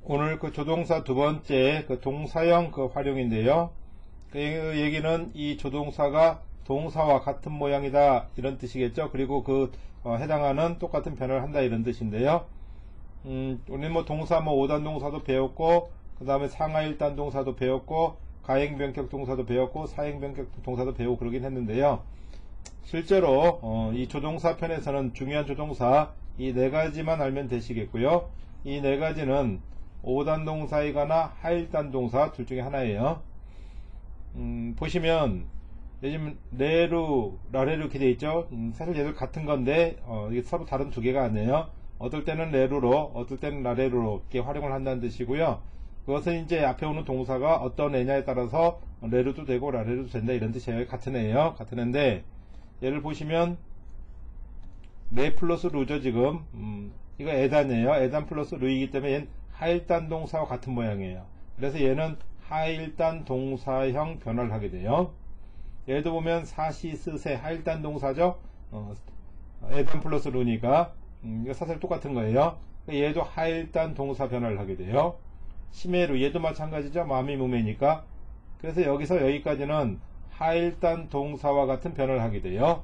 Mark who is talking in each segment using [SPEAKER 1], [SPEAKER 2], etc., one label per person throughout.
[SPEAKER 1] 오늘 그 조동사 두 번째 그 동사형 그 활용인데요. 그 얘기는 이 조동사가 동사와 같은 모양이다 이런 뜻이겠죠. 그리고 그 해당하는 똑같은 변화를 한다 이런 뜻인데요. 우리는 뭐 동사 뭐 5단 동사도 배웠고 그 다음에 상하 1단 동사도 배웠고 가행변격 동사도 배웠고 사행변격 동사도 배우고 그러긴 했는데요. 실제로 이 조동사 편에서는 중요한 조동사 이 네 가지만 알면 되시겠고요. 이 네 가지는 5단 동사이거나 하일단 동사 둘 중에 하나예요. 보시면 요즘 레루, 라레루 이렇게 되어 있죠. 사실 얘들 같은 건데 이게 서로 다른 두 개가 아니에요. 어떨 때는 레루로 어떨 때는 라레루로 이렇게 활용을 한다는 뜻이고요. 그것은 이제 앞에 오는 동사가 어떤 애냐에 따라서 레루도 되고 라레루도 된다 이런 뜻이에요. 같은 애예요. 같은 애인데 얘를 보시면 레 플러스 루죠. 지금 이거 에단이에요. 에단 플러스 루이기 때문에 얘는 하일단 동사와 같은 모양이에요. 그래서 얘는 하일단 동사형 변화를 하게 돼요. 얘도 보면 사시 스세 하일단 동사죠. 에단 플러스 루니까 이거 사실 똑같은 거예요. 얘도 하일단 동사 변화를 하게 돼요. 시메루 얘도 마찬가지죠. 마미 무메니까. 그래서 여기서 여기까지는 하일단 동사와 같은 변화를 하게 돼요.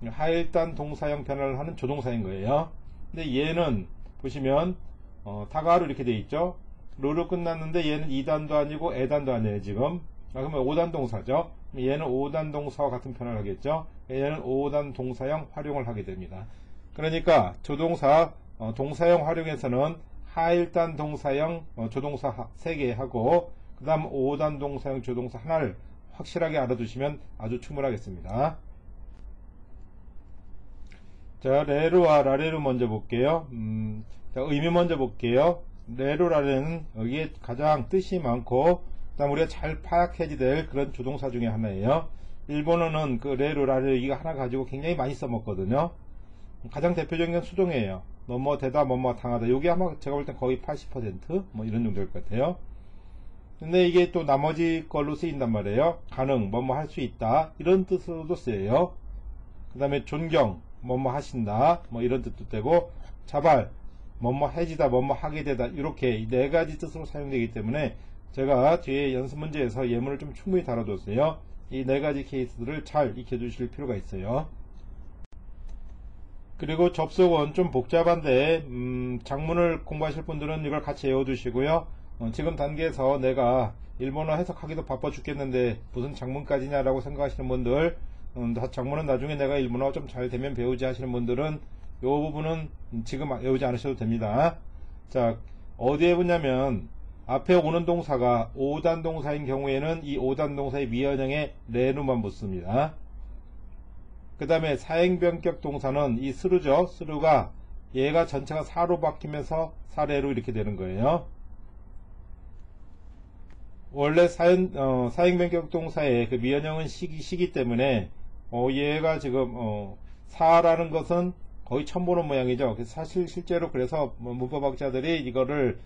[SPEAKER 1] 하일단 동사형 변화를 하는 조동사인 거예요. 근데 얘는 보시면 다가로 이렇게 돼 있죠. 루로 끝났는데 얘는 2단도 아니고 에단도 아니에요. 지금 그러면 5단 동사죠. 얘는 5단 동사와 같은 변화를 하겠죠. 얘는 5단 동사형 활용을 하게 됩니다. 그러니까 조동사 동사형 활용에서는 하일단 동사형 조동사 3개 하고 그 다음 5단 동사형 조동사 하나를 확실하게 알아두시면 아주 충분하겠습니다. 자, 레루와 라레루 먼저 볼게요. 자, 의미 먼저 볼게요. 레루, 라레는 여기에 가장 뜻이 많고 그 다음 우리가 잘 파악해야 될 그런 조동사 중에 하나예요. 일본어는 그 레루, 라레루 이거 하나 가지고 굉장히 많이 써먹거든요. 가장 대표적인 건 수동이에요. 뭐뭐 되다, 뭐뭐 당하다. 요게 아마 제가 볼 땐 거의 80% 뭐 이런 정도일 것 같아요. 근데 이게 또 나머지 걸로 쓰인단 말이에요. 가능, 뭐뭐 할 수 있다 이런 뜻으로도 쓰여요. 그 다음에 존경, 뭐뭐 하신다 뭐 이런 뜻도 되고, 자발, 뭐뭐 해지다, 뭐뭐 하게 되다 이렇게 네 가지 뜻으로 사용되기 때문에 제가 뒤에 연습 문제에서 예문을 좀 충분히 다뤄뒀어요. 이 네 가지 케이스들을 잘 익혀 두실 필요가 있어요. 그리고 접속은 좀 복잡한데 작문을 공부하실 분들은 이걸 같이 외워두시고요. 지금 단계에서 내가 일본어 해석하기도 바빠 죽겠는데 무슨 작문까지냐 라고 생각하시는 분들, 작문은 나중에 내가 일본어 좀 잘 되면 배우지 하시는 분들은 이 부분은 지금 외우지 않으셔도 됩니다. 자, 어디에 보냐면 앞에 오는 동사가 5단 동사인 경우에는 이 5단 동사의 미연형에 레루만 붙습니다. 그 다음에 사행변격 동사는 이 스루죠. 스루가 얘가 전체가 사로 바뀌면서 사레로 이렇게 되는 거예요. 원래 사행변격 동사의 그 미연형은 시기 때문에 얘가 지금 사라는 것은 거의 처음 보는 모양이죠. 사실 실제로 그래서 문법학자들이 이거를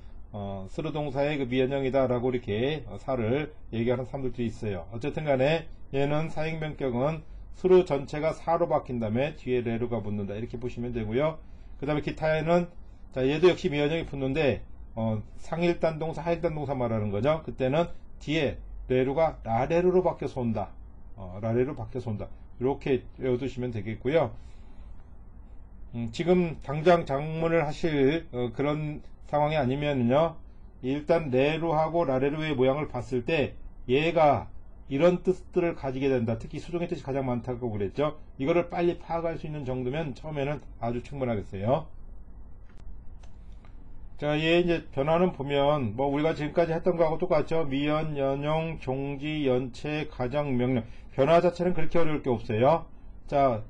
[SPEAKER 1] 스루 동사의 그 미연형이다 라고 이렇게 사를 얘기하는 사람들도 있어요. 어쨌든 간에 얘는 사행변격은 스루 전체가 사로 바뀐 다음에 뒤에 레루가 붙는다 이렇게 보시면 되고요. 그 다음에 기타에는 자, 얘도 역시 미연형이 붙는데 상일단 동사 하일단 동사 말하는 거죠. 그때는 뒤에 레루가 라레루로 바뀌어서 온다. 라레루 바뀌어서 온다. 이렇게 외워두시면 되겠고요. 지금 당장 작문을 하실 그런 상황이 아니면요, 일단 레루하고 라레루의 모양을 봤을 때 얘가 이런 뜻들을 가지게 된다. 특히 수동의 뜻이 가장 많다고 그랬죠. 이거를 빨리 파악할 수 있는 정도면 처음에는 아주 충분하겠어요. 자, 얘 이제 변화는 보면 뭐 우리가 지금까지 했던 거하고 똑같죠. 미연, 연용, 종지, 연체, 가정, 명령. 변화 자체는 그렇게 어려울 게 없어요. 자,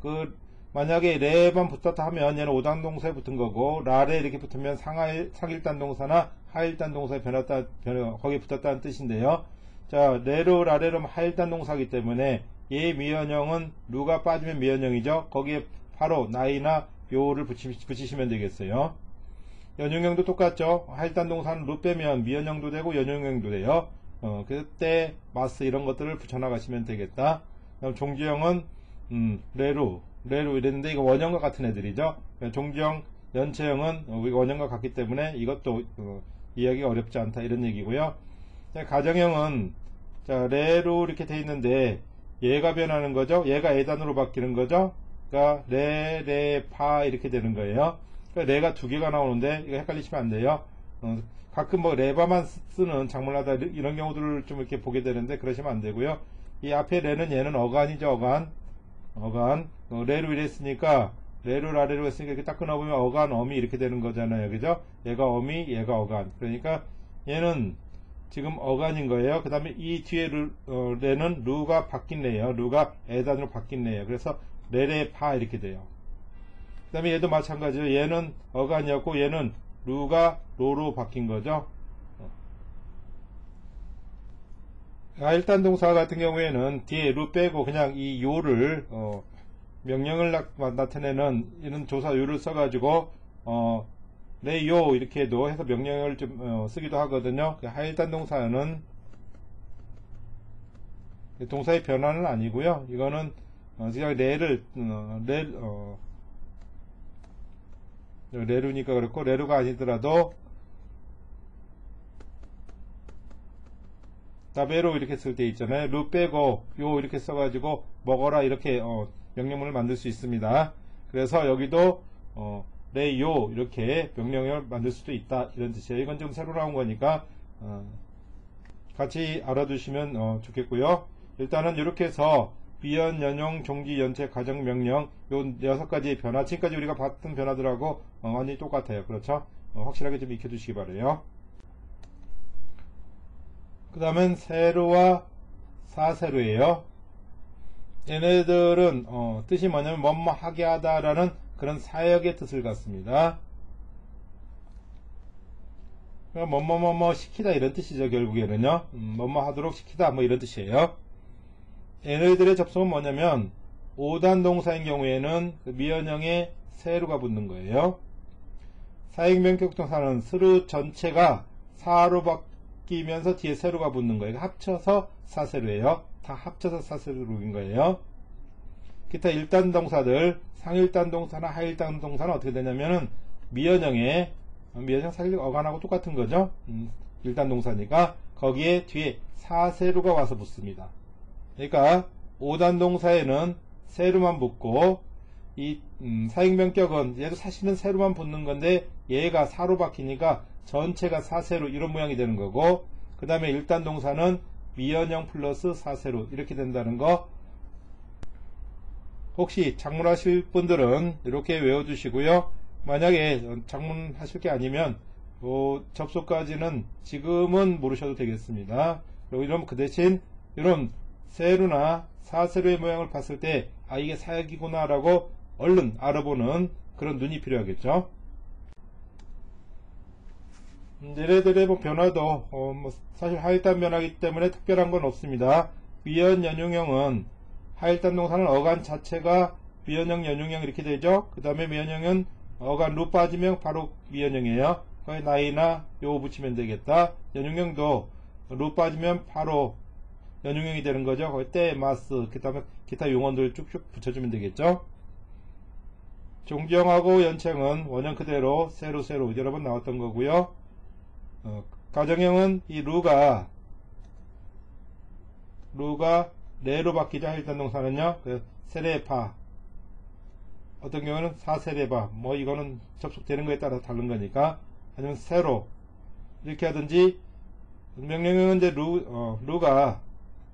[SPEAKER 1] 만약에 레만 붙었다 하면 얘는 5단 동사에 붙은 거고, 라레 이렇게 붙으면 상일단 동사나 하일단 동사에 거기에 붙었다는 뜻인데요. 자, 레루, 라레는 하일단 동사이기 때문에 얘 미연형은 루가 빠지면 미연형이죠. 거기에 바로 나이나 묘를 붙이시면 되겠어요. 연용형도 똑같죠. 하일단 동사는 루 빼면 미연형도 되고 연용형도 돼요. 그때 마스 이런 것들을 붙여나가시면 되겠다. 그다음 종지형은 레루 이랬는데 이거 원형과 같은 애들이죠. 종지형, 연체형은 우리가 원형과 같기 때문에 이것도 이해하기가 어렵지 않다 이런 얘기고요. 가정형은 자 레로 이렇게 돼 있는데 얘가 변하는 거죠. 얘가 에단으로 바뀌는 거죠. 그러니까 레, 레, 파 이렇게 되는 거예요. 그러니까 레가 두 개가 나오는데 이거 헷갈리시면 안 돼요. 가끔 뭐 레바만 쓰는 작물하다 이런 경우들을 좀 이렇게 보게 되는데 그러시면 안 되고요. 이 앞에 레는 얘는 어간이죠. 어간. 레로 이랬으니까 레로 아래로 했으니까 이렇게 딱 끊어보면 어간 어미 이렇게 되는 거잖아요. 그죠? 얘가 어미 얘가 어간. 그러니까 얘는 지금 어간인 거예요. 그 다음에 이 뒤에 레는 루가 바뀐 레예요. 루가 에단으로 바뀐 레예요. 그래서 레레 파 이렇게 돼요. 그 다음에 얘도 마찬가지로 얘는 어간이었고 얘는 루가 로로 바뀐 거죠. 일단 동사 같은 경우에는 뒤에 루 빼고 그냥 이 요를 명령을 나타내는 이런 조사 요를 써가지고 레요 이렇게 해도 해서 명령을 좀 쓰기도 하거든요. 하일단 동사는 동사의 변화는 아니고요. 이거는 그냥 레루니까 그렇고 레루가 아니더라도 다베로 이렇게 쓸 때 있잖아요. 루 빼고 요 이렇게 써가지고 먹어라 이렇게 명령문을 만들 수 있습니다. 그래서 여기도 레요 이렇게 명령을 만들 수도 있다 이런 뜻이에요. 이건 좀 새로 나온 거니까 같이 알아두시면 좋겠고요. 일단은 이렇게 해서 비연, 연용, 종지, 연체, 가정, 명령 요 6가지의 변화, 지금까지 우리가 봤던 변화들하고 완전히 똑같아요. 그렇죠? 확실하게 좀 익혀두시기 바래요. 그 다음엔 세로와 사세로예요. 얘네들은 뜻이 뭐냐면 뭐뭐 하게 하다라는 그런 사역의 뜻을 갖습니다. 그러니까 뭐뭐 시키다 이런 뜻이죠. 결국에는요. 뭐뭐 하도록 시키다 뭐 이런 뜻이에요. 얘네들의 접속은 뭐냐면 5단 동사인 경우에는 그 미연형에 세로가 붙는 거예요. 사익명격 동사는 스루 전체가 사로 바뀌면서 뒤에 세로가 붙는 거예요. 합쳐서 사세로예요. 다 합쳐서 사세로인 거예요. 기타 1단 동사들 상일단 동사나 하일단 동사는 어떻게 되냐면은 미연형에 미연형 사실 어간하고 똑같은 거죠. 1단 동사니까 거기에 뒤에 사세로가 와서 붙습니다. 그러니까 5단 동사에는 세로만 붙고 이 사익명격은 얘도 사실은 세로만 붙는 건데 얘가 사로 바뀌니까 전체가 사세로 이런 모양이 되는 거고, 그 다음에 1단 동사는 미연형 플러스 사세로 이렇게 된다는 거 혹시 작문 하실 분들은 이렇게 외워두시고요. 만약에 작문 하실 게 아니면 접속까지는 지금은 모르셔도 되겠습니다. 이러면 그 대신 이런 세로나 사세로의 모양을 봤을 때 이게 사역이구나 라고 얼른 알아보는 그런 눈이 필요하겠죠. 얘네들의 변화도 사실 하일단 변화이기 때문에 특별한 건 없습니다. 위연 연용형은 하일단 동사는 어간 자체가 위연형 연용형 이렇게 되죠. 그 다음에 미연형은 어간 루 빠지면 바로 미연형이에요. 거기 나이나 요 붙이면 되겠다. 연용형도 루 빠지면 바로 연용형이 되는 거죠. 거기 때, 마스, 그 다음에 기타 용어들 쭉쭉 붙여주면 되겠죠. 종정하고 연체는 원형 그대로 세로 여러 번 나왔던 거고요. 가정형은 이 루가 레로 바뀌죠. 일단 동사는요. 세레파 어떤 경우는 사세레바 뭐 이거는 접속되는 거에 따라 다른 거니까, 아니면 세로 이렇게 하든지, 명령형은 이제 루가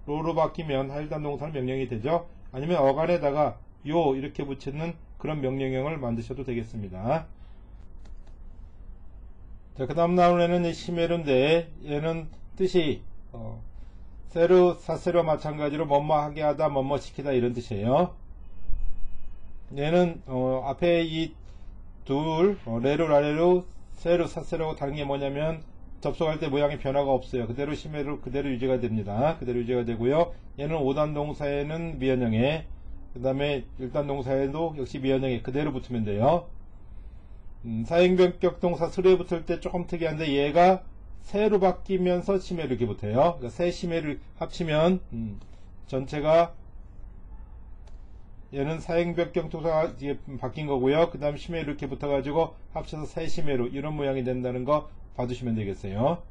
[SPEAKER 1] 로로 바뀌면 하일단 동사는 명령이 되죠. 아니면 어간에다가 요 이렇게 붙이는 그런 명령형을 만드셔도 되겠습니다. 자, 그 다음 나오는 애는 이 시메르인데, 얘는 뜻이 세로 사세로 마찬가지로 뭐뭐 하게 하다 뭐뭐 시키다 이런 뜻이에요. 얘는 앞에 이 둘 레로 라레로 세로 사세로하고 다른 게 뭐냐면 접속할 때 모양의 변화가 없어요. 그대로 시메로 그대로 유지가 됩니다. 그대로 유지가 되고요. 얘는 5단 동사에는 미연형에, 그 다음에 1단 동사에도 역시 미연형에 그대로 붙으면 돼요. 사행변격 동사 스루에 붙을 때 조금 특이한데, 얘가 세로 바뀌면서 시메로 이렇게 붙어요. 그러니까 세 시메를 합치면 전체가 얘는 사행변경 동사가 이게 바뀐 거고요. 그 다음 심해로 이렇게 붙어가지고 합쳐서 새심해로 이런 모양이 된다는 거 봐두시면 되겠어요.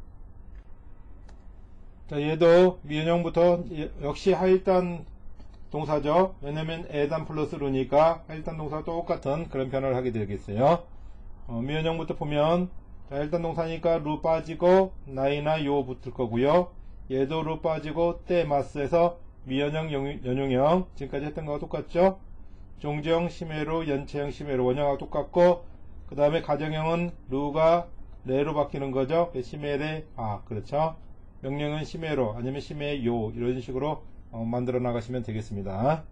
[SPEAKER 1] 자, 얘도 미연형부터 역시 하일단 동사죠. 왜냐면 에단 플러스 루니까 하일단 동사와 똑같은 그런 변화를 하게 되겠어요. 미연형부터 보면 자, 일단 동사니까 루 빠지고 나이나 요 붙을 거고요. 얘도 루 빠지고 때 마스에서 미연형 연용형 지금까지 했던 거와 똑같죠. 종지형 심해로 연체형 심해로 원형하고 똑같고 그 다음에 가정형은 루가 레로 바뀌는 거죠. 심해레 그렇죠. 명령은 심해로 아니면 심해요 이런 식으로 만들어 나가시면 되겠습니다.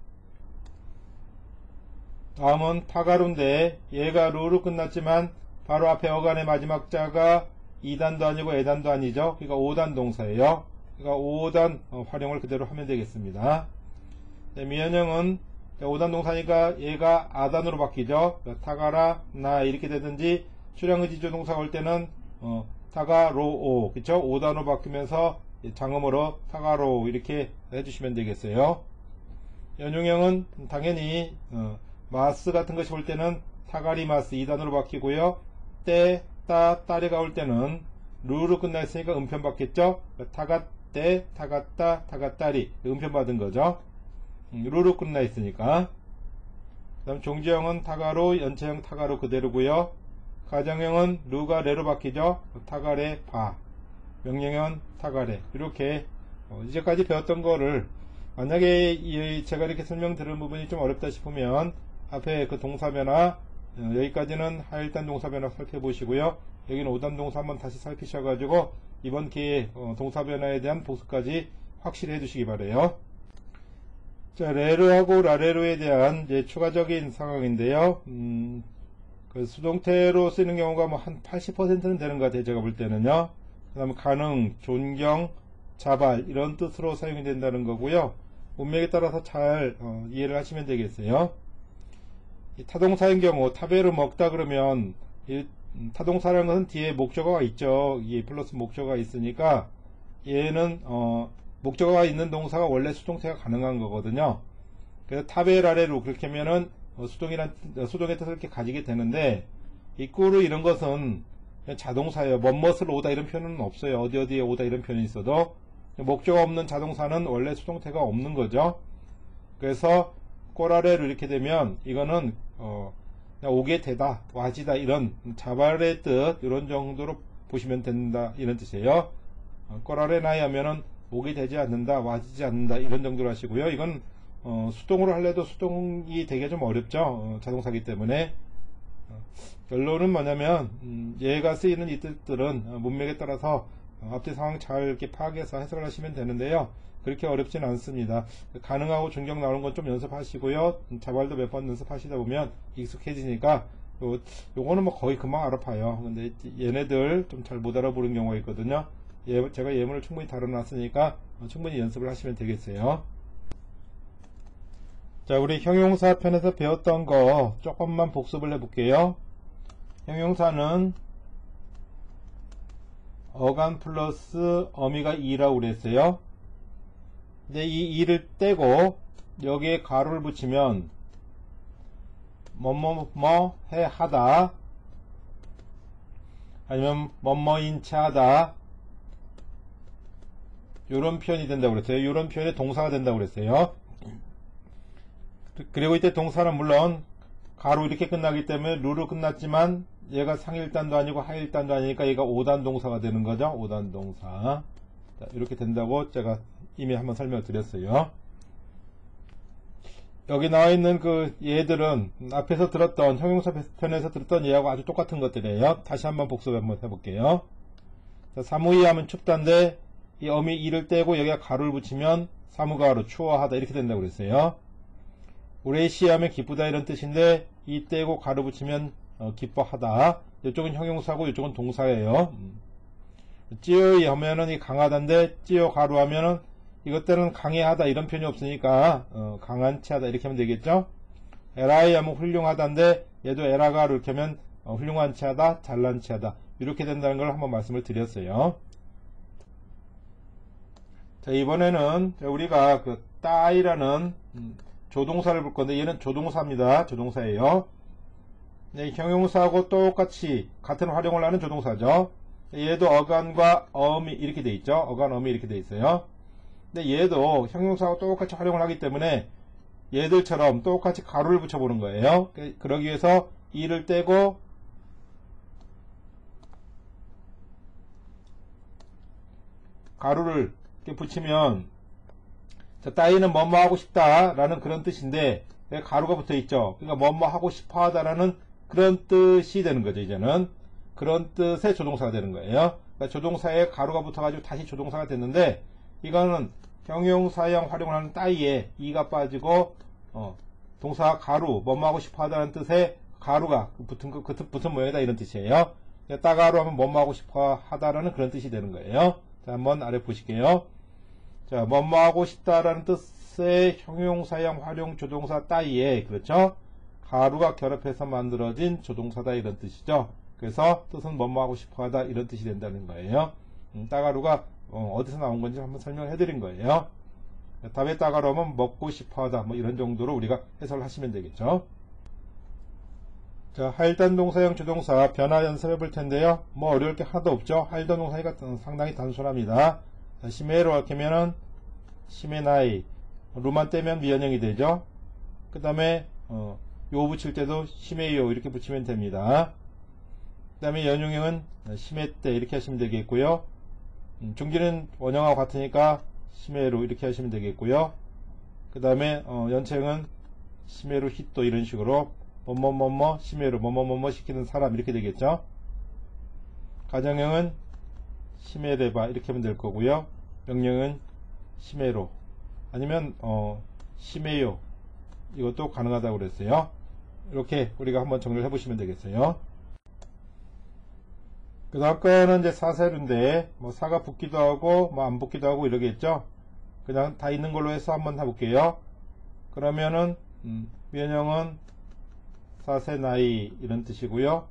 [SPEAKER 1] 다음은 타가루인데 얘가 루로 끝났지만 바로 앞에 어간의 마지막 자가 2단도 아니고 에단도 아니죠. 그러니까 5단 동사예요. 그러니까 5단 활용을 그대로 하면 되겠습니다. 미연형은 5단 동사니까 얘가 아단으로 바뀌죠. 타가라 나 이렇게 되든지 출향의지조 동사가 올 때는 타가로오 그쵸? 5단으로 바뀌면서 장음으로 타가로 이렇게 해주시면 되겠어요. 연용형은 당연히 마스 같은 것이 올 때는 타가리마스 2단으로 바뀌고요. 때, 따, 따리가 올 때는 루로 끝나 있으니까 음편 받겠죠. 타가때, 타가따, 타가따리 음편 받은 거죠. 루로 끝나 있으니까. 그 다음 종지형은 타가로, 연체형 타가로 그대로고요. 가정형은 루가 레로 바뀌죠. 타가레 바 명령형은 타가레 이렇게 이제까지 배웠던 거를 만약에 제가 이렇게 설명드린 부분이 좀 어렵다 싶으면 앞에 그 동사 변화 여기까지는 하일단 동사 변화 살펴보시고요. 여기는 5단 동사 한번 다시 살피셔가지고 이번 기회에 동사 변화에 대한 복습까지 확실히 해주시기 바래요. 자, 레르하고 라레르에 대한 이제 추가적인 상황인데요. 그 수동태로 쓰는 경우가 뭐 한 80%는 되는 것 같아요. 제가 볼 때는요. 그 다음에 가능, 존경, 자발 이런 뜻으로 사용이 된다는 거고요. 문맥에 따라서 잘 이해를 하시면 되겠어요. 이 타동사인 경우 타베를 먹다 그러면 이 타동사라는 것은 뒤에 목적어가 있죠. 이 플러스 목적어가 있으니까 얘는 목적어가 있는 동사가 원래 수동태가 가능한 거거든요. 그래서 타베라레루 그렇게 하면은 수동의 뜻을 이렇게 가지게 되는데 이 꾸르 이런 것은 그냥 자동사예요. 뭐뭇을 오다 이런 표현은 없어요. 어디에 오다 이런 표현이 있어도 목적어 없는 자동사는 원래 수동태가 없는 거죠. 그래서 꼬라레로 이렇게 되면 이거는 그냥 오게 되다, 와지다 이런 자발의 뜻 이런 정도로 보시면 된다 이런 뜻이에요. 꼬라레 나이 하면은 오게 되지 않는다, 와지지 않는다 이런 정도로 하시고요. 이건 수동으로 할래도 수동이 되게 좀 어렵죠. 자동사기 때문에. 결론은 뭐냐면 얘가 쓰이는 이 뜻들은 문맥에 따라서 앞뒤 상황 잘 이렇게 파악해서 해석을 하시면 되는데요. 그렇게 어렵진 않습니다. 가능하고 존경 나오는 건 좀 연습하시고요. 자발도 몇 번 연습하시다 보면 익숙해지니까 요거는 뭐 거의 금방 알아봐요. 근데 얘네들 좀 잘 못 알아보는 경우가 있거든요. 제가 예문을 충분히 다뤄놨으니까 충분히 연습을 하시면 되겠어요. 자, 우리 형용사 편에서 배웠던 거 조금만 복습을 해볼게요. 형용사는 어간 플러스 어미가 2라고 그랬어요. 근데 이 2를 떼고 여기에 가로를 붙이면 뭐뭐뭐 해 하다 아니면 뭐뭐인 채 하다 요런 표현이 된다고 그랬어요. 요런 표현이 동사가 된다고 그랬어요. 그리고 이때 동사는 물론 가로 이렇게 끝나기 때문에 루로 끝났지만 얘가 상일단도 아니고 하일단도 아니니까 얘가 5단 동사가 되는 거죠. 5단 동사. 자, 이렇게 된다고 제가 이미 한번 설명을 드렸어요. 여기 나와 있는 그 얘들은 앞에서 들었던 형용사 편에서 들었던 얘하고 아주 똑같은 것들이에요. 다시 한번 복습 한번 해볼게요. 자, 사무이 하면 춥다인데 이 어미 이를 떼고 여기가 가로를 붙이면 사무가로 추워하다 이렇게 된다고 그랬어요. 우레시 하면 기쁘다 이런 뜻인데 이 떼고 가로 붙이면 기뻐하다. 이쪽은 형용사고 이쪽은 동사예요. 찌어이 하면은 이 강하다인데 찌어 가로 하면은 이것 때는 강해하다 이런 표현이 없으니까 강한 채하다 이렇게 하면 되겠죠. 에라이 하면 훌륭하다인데 얘도 에라가로 이렇게 하면 훌륭한 채하다 잘난 채하다 이렇게 된다는 걸 한번 말씀을 드렸어요. 자, 이번에는 우리가 그 따이라는 조동사를 볼 건데 얘는 조동사입니다. 조동사예요. 네, 형용사하고 똑같이 같은 활용을 하는 조동사죠. 얘도 어간과 어음이 이렇게 돼 있죠. 어간, 어음이 이렇게 돼 있어요. 근데 얘도 형용사하고 똑같이 활용을 하기 때문에 얘들처럼 똑같이 가로를 붙여보는 거예요. 그러기 위해서 이를 떼고 가로를 이렇게 붙이면 자, 따위는 뭐뭐 하고 싶다 라는 그런 뜻인데 가로가 붙어 있죠. 그러니까 뭐뭐 하고 싶어 하다라는 그런 뜻이 되는 거죠. 이제는 그런 뜻의 조동사가 되는 거예요. 그러니까 조동사에 가로가 붙어 가지고 다시 조동사가 됐는데 이거는 형용사형 활용을 하는 따위에 이가 빠지고 동사 가루 뭐뭐 하고 싶어 하다는 뜻의 가루가 붙은 모양이다 이런 뜻이에요. 따가루 하면 뭐뭐 하고 싶어 하다라는 그런 뜻이 되는 거예요. 자, 한번 아래 보실게요. 자, 뭐뭐 하고 싶다라는 뜻의 형용사형 활용 조동사 따위에 그렇죠? 가루가 결합해서 만들어진 조동사다 이런 뜻이죠. 그래서 뜻은 뭐뭐 하고 싶어 하다 이런 뜻이 된다는 거예요. 따가루가 어디서 나온 건지 한번 설명을 해드린 거예요. 답에 따가루 하면 먹고 싶어 하다 뭐 이런 정도로 우리가 해석을 하시면 되겠죠. 자, 하일단 동사형 조동사 변화 연습해 볼 텐데요. 뭐 어려울 게 하나도 없죠. 하일단 동사가 상당히 단순합니다. 자, 시메로 할게면은 시메나이 루만 떼면 미연형이 되죠. 그 다음에 요 붙일 때도 시메요 이렇게 붙이면 됩니다. 그 다음에 연용형은 시메떼 이렇게 하시면 되겠고요. 중기는 원형하고 같으니까 시메로 이렇게 하시면 되겠고요. 그 다음에 연체형은 시메로 히또 이런 식으로 뭐뭐뭐뭐 시메로 뭐뭐뭐뭐 시키는 사람 이렇게 되겠죠. 가정형은 시메레바 이렇게 하면 될 거고요. 명령은 시메로 아니면 시메요 이것도 가능하다고 그랬어요. 이렇게 우리가 한번 정리를 해보시면 되겠어요. 그 다음 거는 이제 사세로인데 뭐 사가 붙기도 하고 뭐 안 붙기도 하고 이러겠죠. 그냥 다 있는 걸로 해서 한번 해볼게요. 그러면은 면형은 사세나이 이런 뜻이고요.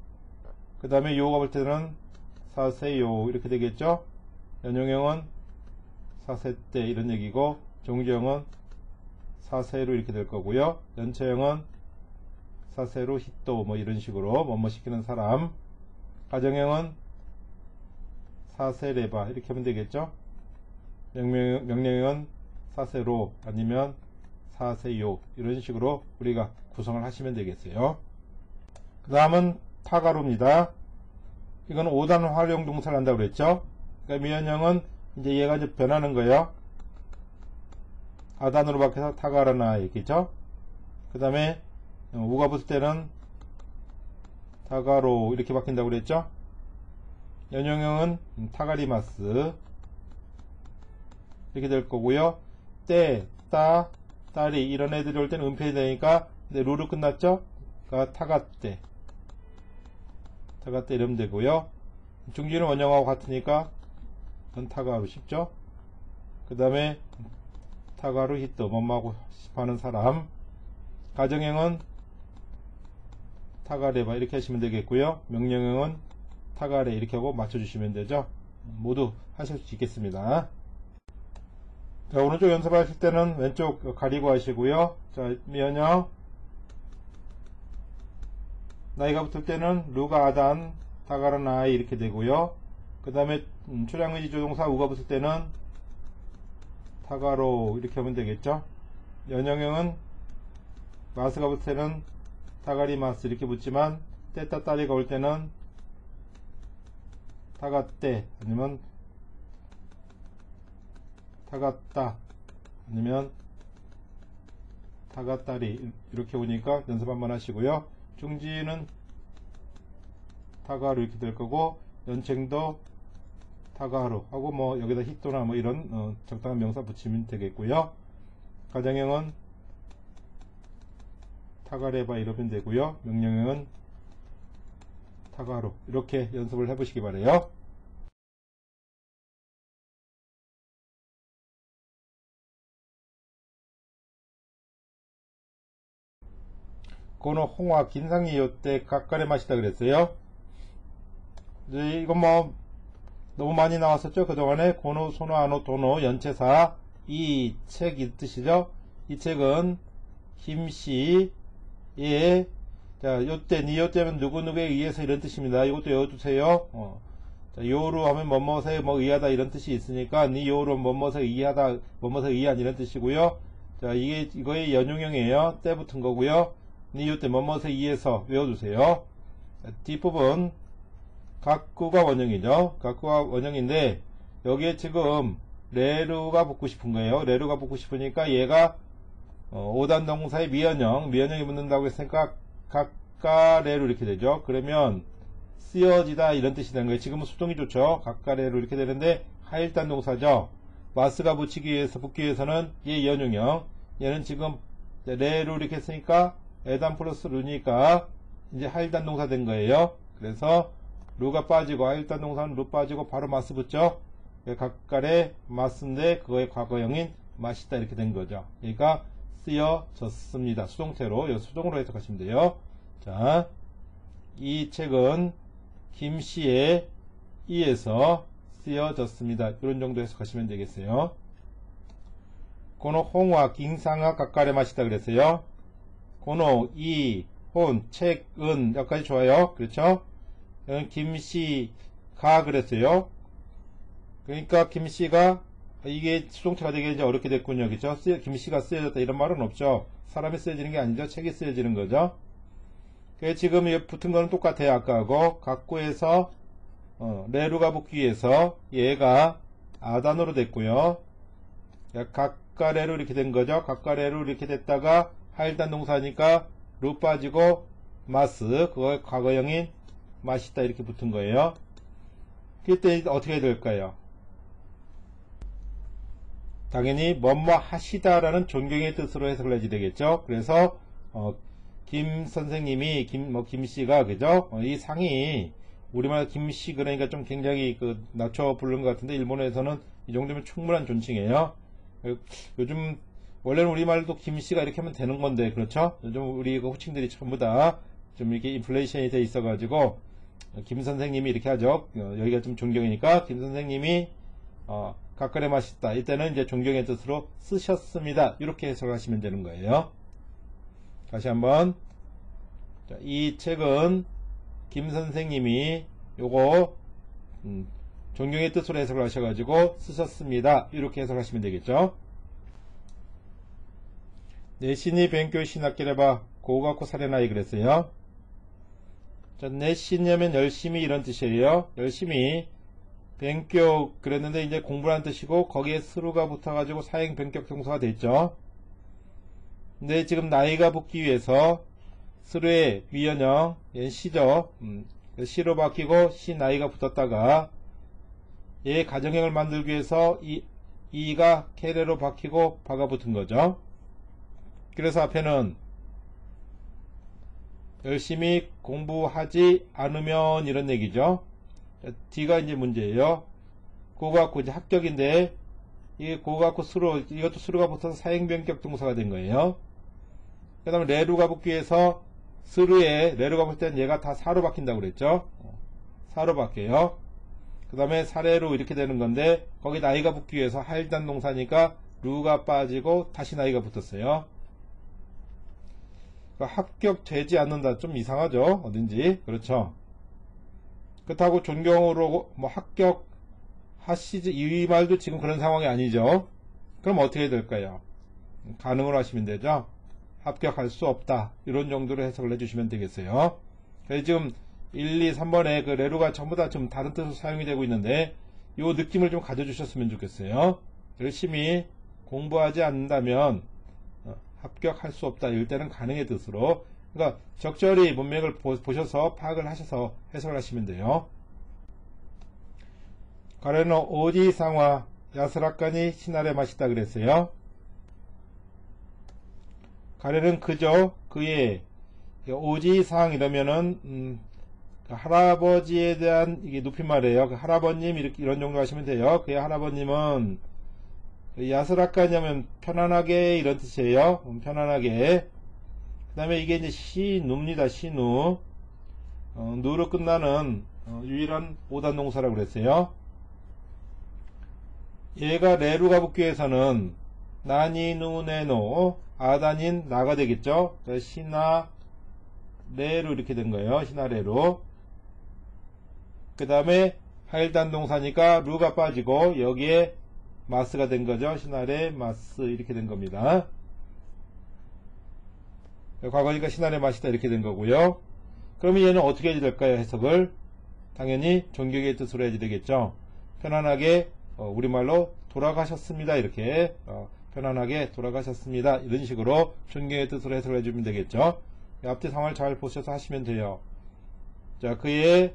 [SPEAKER 1] 그 다음에 요가 볼 때는 사세요 이렇게 되겠죠. 연용형은 사세때 이런 얘기고 종주형은 사세로 이렇게 될 거고요. 연체형은 사세로 히또 뭐 이런 식으로 뭐뭐 시키는 사람. 가정형은 사세레바 이렇게 하면 되겠죠. 명령형은 사세로 아니면 사세요 이런 식으로 우리가 구성을 하시면 되겠어요. 그 다음은 타가로입니다. 이건 5단 활용 동사를 한다고 그랬죠. 그러니까 미연형은 이제 얘가 이제 변하는 거예요. 아단으로 바뀌어서 타가라나 있겠죠. 그 다음에 우가 붙을 때는 타가로 이렇게 바뀐다고 그랬죠. 연용형은 타가리마스 이렇게 될 거고요. 때, 따, 딸이 이런 애들이 올 때는 은폐이 되니까 근데 루로 끝났죠. 그러니까 타가떼 이러면 되고요. 중지는 원형하고 같으니까 타가루 쉽죠. 그 다음에 타가루 히또 뭐뭐하고 싶어하는 사람. 가정형은 타가레바 이렇게 하시면 되겠고요. 명령형은 타가레 이렇게 하고 맞춰주시면 되죠. 모두 하실 수 있겠습니다. 자, 오른쪽 연습하실 때는 왼쪽 가리고 하시고요. 자, 미연형 나이가 붙을 때는 루가 아단 타가라나이 이렇게 되고요. 그 다음에 초량의지 조동사 우가 붙을 때는 타가로 이렇게 하면 되겠죠. 연형형은 마스가 붙을 때는 타가리마스 이렇게 붙지만 떼따 따리가 올 때는 타가떼 아니면 타가따 아니면 타가따리 이렇게 오니까 연습 한번 하시고요. 중지는 타가루 이렇게 될 거고 연체도 타가루 하고 뭐 여기다 히토나 뭐 이런 적당한 명사 붙이면 되겠고요. 가정형은 타가레바 이러면 되고요. 명령형은 타가루 이렇게 연습을 해보시기 바래요. 고노 홍화 긴상이 요때 각간의 맛이다 그랬어요. 이제 이건 뭐 너무 많이 나왔었죠. 그동안에 고노 소노 아노 도노 연체사 이 책 이 뜻이죠. 이 책은 김씨 예. 자, 요때 니요때면 누구누구에 의해서 이런 뜻입니다. 이것도 외워두세요. 자, 요로 하면 뭐뭐에 뭐 의하다 이런 뜻이 있으니까 니요로 뭐뭐에 의하다 뭐뭐에 의한 이런 뜻이고요. 자, 이거의 연용형이에요. 때 붙은 거고요. 니요때 뭐뭐에 의해서 외워두세요. 자, 뒷부분 각구가 원형이죠. 각구가 원형인데 여기에 지금 레루가 붙고 싶은 거예요. 레루가 붙고 싶으니까 얘가 5단 동사의 미연형이 붙는다고 했으니까 각가레루 이렇게 되죠. 그러면 쓰여지다 이런 뜻이 되는 거예요. 지금은 수동이 좋죠. 각가레루 이렇게 되는데 하일단 동사죠. 마스가 붙기 위해서는 얘 연용형. 얘는 지금 레루 이렇게 했으니까 에단 플러스 루니까 이제 하일단 동사 된 거예요. 그래서 루가 빠지고 하일단 동사는 루 빠지고 바로 마스 붙죠. 각가레 마스인데 그거의 과거형인 마시다 이렇게 된 거죠. 그러니까 쓰여졌습니다. 수동태로 수동으로 해석하시면 돼요. 자, 이 책은 김씨의 이에서 쓰여졌습니다. 이런 정도 해석하시면 되겠어요. 고노 홍화 긴상아 각가레 마시다 그랬어요. 고노 이 혼 책은 여기까지 좋아요. 그렇죠? 김씨가 그랬어요. 그러니까 김씨가 이게 수동태가 되게 이제 어렵게 됐군요. 그죠? 김씨가 쓰여졌다 이런 말은 없죠. 사람이 쓰여지는 게 아니죠. 책이 쓰여지는 거죠. 지금 붙은 거는 똑같아요. 아까하고 각구에서 레루가 붙기 위해서 얘가 아단으로 됐고요. 각가레루 이렇게 된 거죠. 각가레루 이렇게 됐다가 하일단 동사니까 루 빠지고 마스 그거 과거형인 마시다 이렇게 붙은 거예요. 그때 어떻게 해야 될까요? 당연히 뭐뭐 하시다라는 존경의 뜻으로 해석을 해야 되겠죠. 그래서 김 선생님이 김씨가 그죠? 이 상이 우리말 김씨 그러니까 좀 굉장히 낮춰 부르는 것 같은데 일본에서는 이 정도면 충분한 존칭이에요. 요즘 원래는 우리말도 김씨가 이렇게 하면 되는 건데 그렇죠? 요즘 우리 호칭들이 전부 다 좀 이렇게 인플레이션이 돼 있어가지고 김 선생님이 이렇게 하죠. 여기가 좀 존경이니까 김 선생님이 각가레 마시다 이때는 이제 존경의 뜻으로 쓰셨습니다. 이렇게 해석하시면 되는 거예요. 다시 한번 이 책은 김 선생님이 요거 존경의 뜻으로 해석을 하셔가지고 쓰셨습니다. 이렇게 해석하시면 되겠죠. 내신이 勉強しなければ合格されない 그랬어요. 자, 내신이면 열심히 이런 뜻이에요. 열심히 勉強 그랬는데 이제 공부라는 뜻이고 거기에 스루가 붙어가지고 사행 변격 동사가 됐죠. 근데 지금 나이가 붙기 위해서 스루의 미연형 얘는 시죠. 시로 바뀌고 시 나이가 붙었다가 얘 가정형을 만들기 위해서 이가 케레로 바뀌고 바가 붙은 거죠. 그래서 앞에는 열심히 공부하지 않으면 이런 얘기죠. D가 이제 문제예요. 그거 갖고 이제 합격인데 이게 그거 갖고 수로 이것도 수로가 붙어서 사행변격 동사가 된 거예요. 그 다음에 레루가 붙기 위해서 스루에 레루가 붙을 때는 얘가 다 사로 바뀐다고 그랬죠. 사로 바뀌어요. 그 다음에 사례로 이렇게 되는 건데 거기 나이가 붙기 위해서 하일단 동사니까 루가 빠지고 다시 나이가 붙었어요. 합격되지 않는다 좀 이상하죠. 어딘지 그렇죠. 그렇다고 존경으로 뭐 합격하시지 이 말도 지금 그런 상황이 아니죠. 그럼 어떻게 해야 될까요? 가능으로 하시면 되죠. 합격할 수 없다 이런 정도로 해석을 해주시면 되겠어요. 그래서 지금 1, 2, 3번에 그 레루가 전부 다 좀 다른 뜻으로 사용이 되고 있는데 이 느낌을 좀 가져주셨으면 좋겠어요. 열심히 공부하지 않는다면 합격할 수 없다. 이럴 때는 가능의 뜻으로 그러니까 적절히 문맥을 보셔서 파악을 하셔서 해석을 하시면 돼요. 가레노 오지상화 야스라카니 시나레 마시다 그랬어요. 가레는 그죠. 그의 오지상 이러면은 할아버지에 대한 이게 높임말이에요. 그 할아버님 이런 정도 하시면 돼요. 그의 할아버님은 야스라카냐면 편안하게 이런 뜻이에요. 편안하게. 그 다음에 이게 이제 시누입니다. 시누. 누로 끝나는 유일한 5단 동사라고 그랬어요. 얘가 레루가 붙기 위해서는 나니누네노 아다닌 나가 되겠죠. 시나레로 이렇게 된 거예요. 시나레로. 그 다음에 하일단 동사니까 루가 빠지고 여기에 마스가 된 거죠. 시나레 마스 이렇게 된 겁니다. 과거니까 시나레 마시다 이렇게 된 거고요. 그러면 얘는 어떻게 해야 될까요? 해석을 당연히 존경의 뜻으로 해야 되겠죠. 편안하게 우리말로 돌아가셨습니다. 이렇게 편안하게 돌아가셨습니다. 이런 식으로 존경의 뜻으로 해석을 해주면 되겠죠. 앞뒤 상황을 잘 보셔서 하시면 돼요. 자, 그의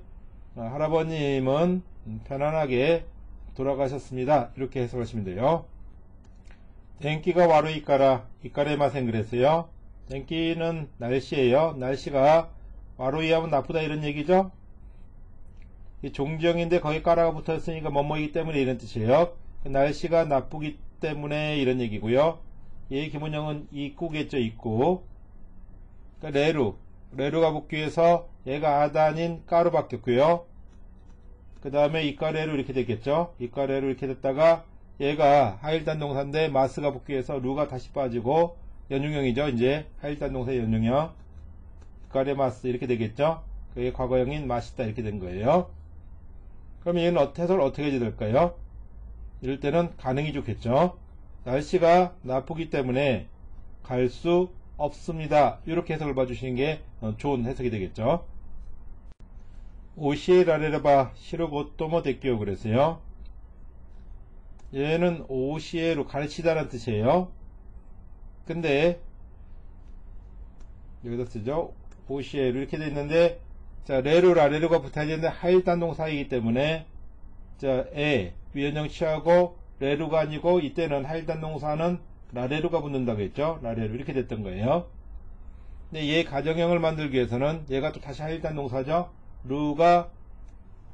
[SPEAKER 1] 할아버님은 편안하게 돌아가셨습니다. 이렇게 해석하시면 돼요. 땡기가 와루 이까라 이까레마생 그랬어요. 땡기는 날씨예요. 날씨가 와루이하면 나쁘다 이런 얘기죠. 종정인데 거기 까라가 붙어있으니까 뭐뭐이기 때문에 이런 뜻이에요. 날씨가 나쁘기 때문에 이런 얘기고요. 얘 기본형은 입구겠죠. 입구. 그러니까 레루가 붙기 위해서 얘가 아단인 까로 바뀌었고요. 그 다음에 이까레루 이렇게 됐겠죠. 이까레루 이렇게 됐다가 얘가 하일단 동사인데 마스가 붙기 위해서 루가 다시 빠지고 연용형이죠. 이제 하일단 동사의 연용형 이까레마스 이렇게 되겠죠. 그게 과거형인 마시다 이렇게 된 거예요. 그럼 얘는 해석을 어떻게 해야 될까요? 이럴 때는 가능이 좋겠죠. 날씨가 나쁘기 때문에 갈 수 없습니다. 이렇게 해석을 봐주시는 게 좋은 해석이 되겠죠. 오시에라레라바 시르고토모 데끼오 그랬어요. 얘는 오시에로 가르치다라는 뜻이에요. 근데 여기다 쓰죠. 오시에로 이렇게 돼 있는데 자 레루 라레루가 붙어야 되는데 하일단 동사이기 때문에 자 위원형 취하고 레루가 아니고 이때는 하일단 동사는 라레루가 붙는다고 했죠. 라레루 이렇게 됐던 거예요. 근데 얘 가정형을 만들기 위해서는 얘가 또 다시 하일단 동사죠. 루가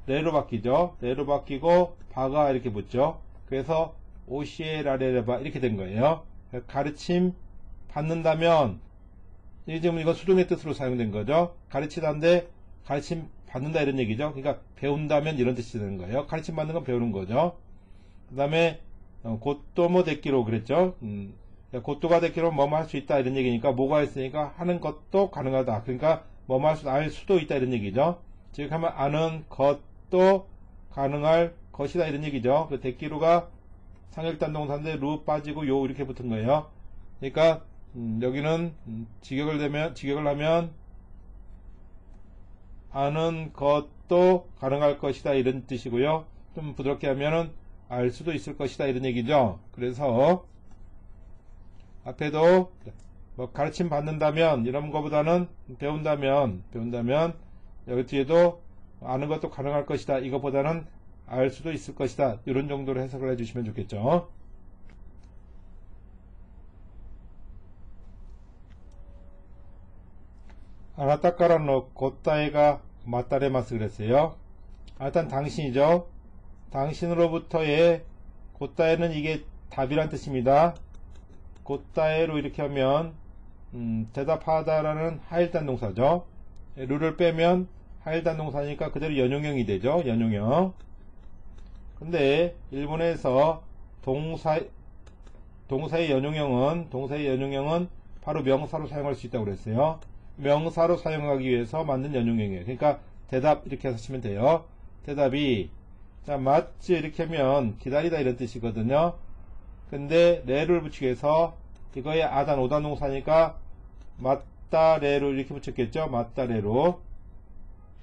[SPEAKER 1] 레로 바뀌죠. 레로 바뀌고 바가 이렇게 붙죠. 그래서 오시에 라레레바 이렇게 된 거예요. 가르침 받는다면 지금 이거 수동의 뜻으로 사용된 거죠. 가르치다인데 가르침 받는다 이런 얘기죠. 그러니까 배운다면 이런 뜻이 되는 거예요. 가르침 받는 건 배우는 거죠. 그 다음에 곧도모 데끼로 그랬죠. 곧도가 데끼로 뭐뭐 할 수 있다 이런 얘기니까 뭐가 있으니까 하는 것도 가능하다. 그러니까 뭐뭐 알 수도 있다 이런 얘기죠. 즉 하면 아는 것도 가능할 것이다 이런 얘기죠. 그 데끼로가 상혈단 동사인데 루 빠지고 요 이렇게 붙은 거예요. 그러니까 여기는 직역을 하면 아는 것도 가능할 것이다 이런 뜻이고요. 좀 부드럽게 하면은 알 수도 있을 것이다 이런 얘기죠. 그래서 앞에도 뭐 가르침 받는다면 이런 거보다는 배운다면 여기 뒤에도 아는 것도 가능할 것이다 이것보다는 알 수도 있을 것이다 이런 정도로 해석을 해주시면 좋겠죠. 아나타카라노 고타에가 마타레마스 그랬어요. 일단 당신이죠. 당신으로부터의 고타에는 이게 답이란 뜻입니다. 고타에로 이렇게 하면 대답하다라는 하일단 동사죠. 루를 빼면 하일단 동사니까 그대로 연용형이 되죠. 연용형. 근데 일본에서 동사의 연용형은 바로 명사로 사용할 수 있다고 그랬어요. 명사로 사용하기 위해서 만든 연용형이에요. 그러니까 대답 이렇게 하시면 돼요. 대답이 자 맞지 이렇게 하면 기다리다 이런 뜻이거든요. 근데 레를 붙이기 위해서 이거에 아단 오단 동사니까 맞다레로 이렇게 붙였겠죠. 맞다레로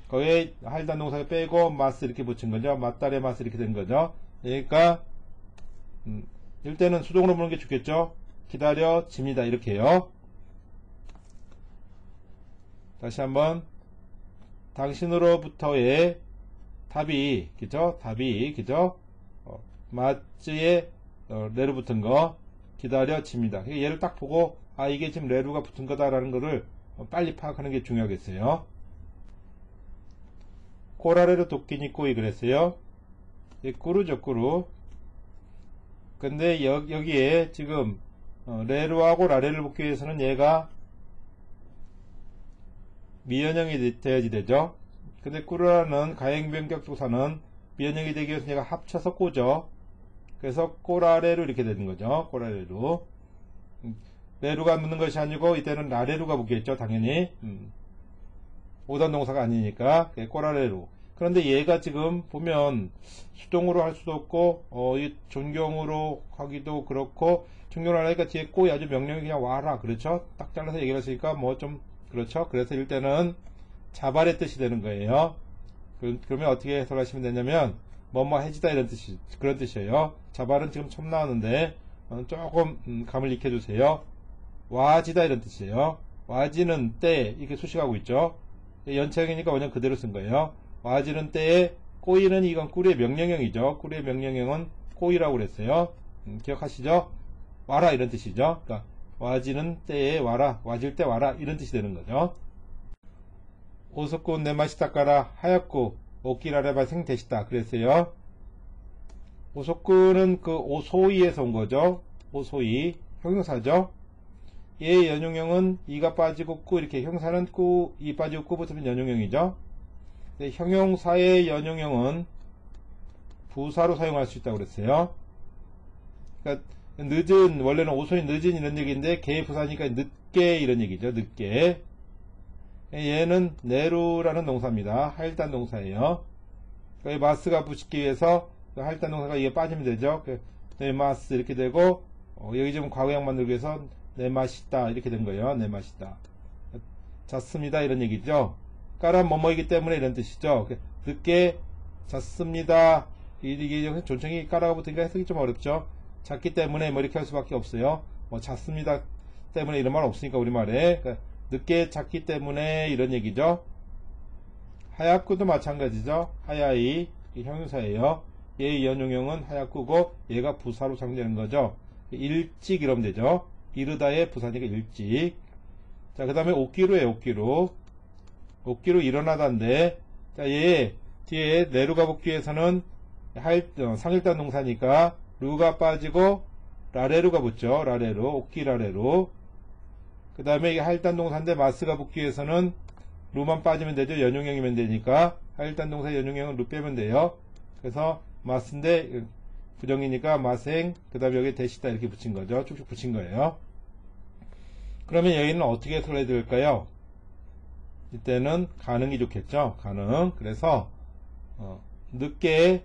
[SPEAKER 1] 거기에 할단 동사 빼고 마스 이렇게 붙인 거죠. 맞다레 마스 이렇게 된 거죠. 그러니까 이럴 때는 수동으로 보는 게 좋겠죠. 기다려집니다 이렇게요. 다시 한번 당신으로부터의 답이 그죠? 답이 그죠? 맞지에 레루 붙은 거 기다려집니다. 얘를 딱 보고 아 이게 지금 레루가 붙은 거다라는 거를 빨리 파악하는 게 중요하겠어요. 꼬라레로 도끼니 꼬이 그랬어요. 꾸루죠 꾸루. 근데 여기에 지금 레루하고 라레를 붙기 위해서는 얘가 미연형이 돼야지 되죠. 근데 꾸루라는 가행변격 조사는 미연형이 되기 위해서 얘가 합쳐서 꼬죠. 그래서 꼬라레루 이렇게 되는 거죠. 꼬라레루. 레루가 묻는 것이 아니고 이때는 라레루가 붙겠죠. 당연히. 오단 동사가 아니니까 꼬라레루. 그런데 얘가 지금 보면 수동으로 할 수도 없고 이 존경으로 하기도 그렇고, 존경을 하니까 뒤에 꼬이 아주 명령이 그냥 와라, 그렇죠? 딱 잘라서 얘기를 했으니까 뭐 좀 그렇죠. 그래서 일단은 자발의 뜻이 되는 거예요. 그러면 어떻게 해석하시면 되냐면 뭐뭐 해지다 이런 뜻이, 그런 뜻이에요. 자발은 지금 처음 나오는데 조금 감을 익혀주세요. 와지다 이런 뜻이에요. 와지는 때, 이렇게 수식하고 있죠. 연체형이니까 원형 그대로 쓴 거예요. 와지는 때에 꼬이는, 이건 꾸리의 명령형이죠. 꾸리의 명령형은 꼬이라고 그랬어요. 기억하시죠? 와라 이런 뜻이죠. 그러니까 와지는 때에 와라, 와질 때 와라 이런 뜻이 되는 거죠. 오소꾼 내 맛이 닦아라 하얗고 오끼라레바 생대시다 그랬어요. 오소꾼은 그 오소이에서 온 거죠. 오소이 형용사죠. 얘 연용형은 이가 빠지고 꾸, 이렇게 형사는 꾸, 이 빠지고 꾸 붙으면 연용형이죠. 근데 형용사의 연용형은 부사로 사용할 수 있다고 그랬어요. 그러니까 늦은, 원래는 오소이 늦은 이런 얘기인데 개 부사니까 늦게 이런 얘기죠. 늦게. 얘는 네루라는 동사입니다. 하일단 동사예요. 그러니까 마스가 붙이기 위해서 하일단 동사가 이게 빠지면 되죠. 네 마스 이렇게 되고, 여기 지금 과거형 만들기 위해서 내 맛있다 이렇게 된 거예요. 내 맛있다. 잤습니다 이런 얘기죠. 까란 뭐뭐이기 때문에 이런 뜻이죠. 늦게 잤습니다. 이게 존칭이 까라가 붙으니까 해석이 좀 어렵죠. 잤기 때문에 뭐 이렇게 할 수밖에 없어요. 뭐 잤습니다 때문에 이런 말 없으니까 우리말에. 그러니까 늦게 잤기 때문에 이런 얘기죠. 하얗구도 마찬가지죠. 하야이 형용사예요. 얘의 연용형은 하얗구고 얘가 부사로 사용되는 거죠. 일찍 이러면 되죠. 이르다의 부사니까 일찍. 자, 그 다음에 옥기루에요. 옥기루. 옥기루 일어나다인데, 자, 얘 뒤에 내루가 붙기 위해서는 상일단 동사니까 루가 빠지고 라레루가 붙죠. 라레루, 옥기라레루. 그 다음에 이게 하일단 동사인데 마스가 붙기 위해서는 루만 빠지면 되죠. 연용형이면 되니까 하일단 동사 연용형은 루 빼면 돼요. 그래서 마스인데 부정이니까 마생, 그 다음에 여기 대시다 이렇게 붙인 거죠. 쭉쭉 붙인 거예요. 그러면 여기는 어떻게 해석을 해야 될까요? 이때는 가능이 좋겠죠. 가능. 그래서 늦게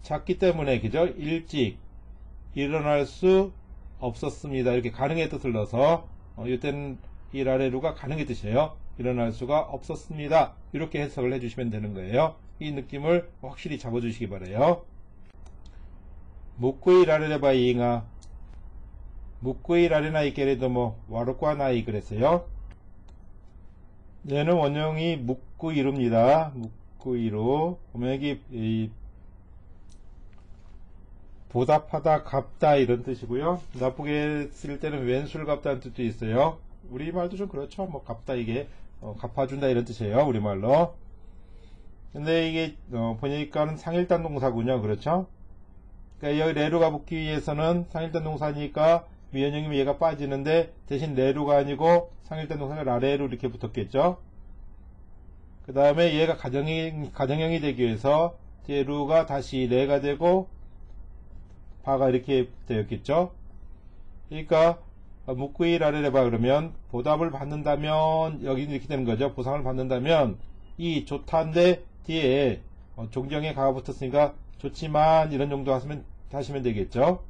[SPEAKER 1] 잤기 때문에, 그죠? 일찍 일어날 수 없었습니다. 이렇게 가능의 뜻을 넣어서 이때는 이 라레루가 가능의 뜻이에요. 일어날 수가 없었습니다. 이렇게 해석을 해주시면 되는 거예요. 이 느낌을 확실히 잡아주시기 바라요. 묵구이 라레레바이잉아, 묵구이 라레나이 게레도모 와르과나이 그랬어요. 얘는 원형이 묵구이루입니다. 묵구이루. 보면 여기 보답하다, 갚다 이런 뜻이고요. 나쁘게 쓸 때는 왼술 갚다는 뜻도 있어요. 우리말도 좀 그렇죠. 뭐 갚다, 이게 갚아준다 이런 뜻이에요. 우리말로. 근데 이게 보니까는 상일단 동사군요. 그렇죠? 그러니까 여기 레루가 붙기 위해서는 상일단 동사니까 위원형이면 얘가 빠지는데, 대신 레루가 아니고 상일단 동사가 라레루 이렇게 붙었겠죠. 그 다음에 얘가 가정형이 되기 위해서 뒤에 루가 다시 레가 되고 바가 이렇게 되었겠죠. 그러니까 묵구이 라레레바 그러면 보답을 받는다면, 여기 이렇게 되는 거죠. 보상을 받는다면 이 좋다인데 뒤에 종정에 가가 붙었으니까 좋지만 이런 정도 하시면 되겠죠.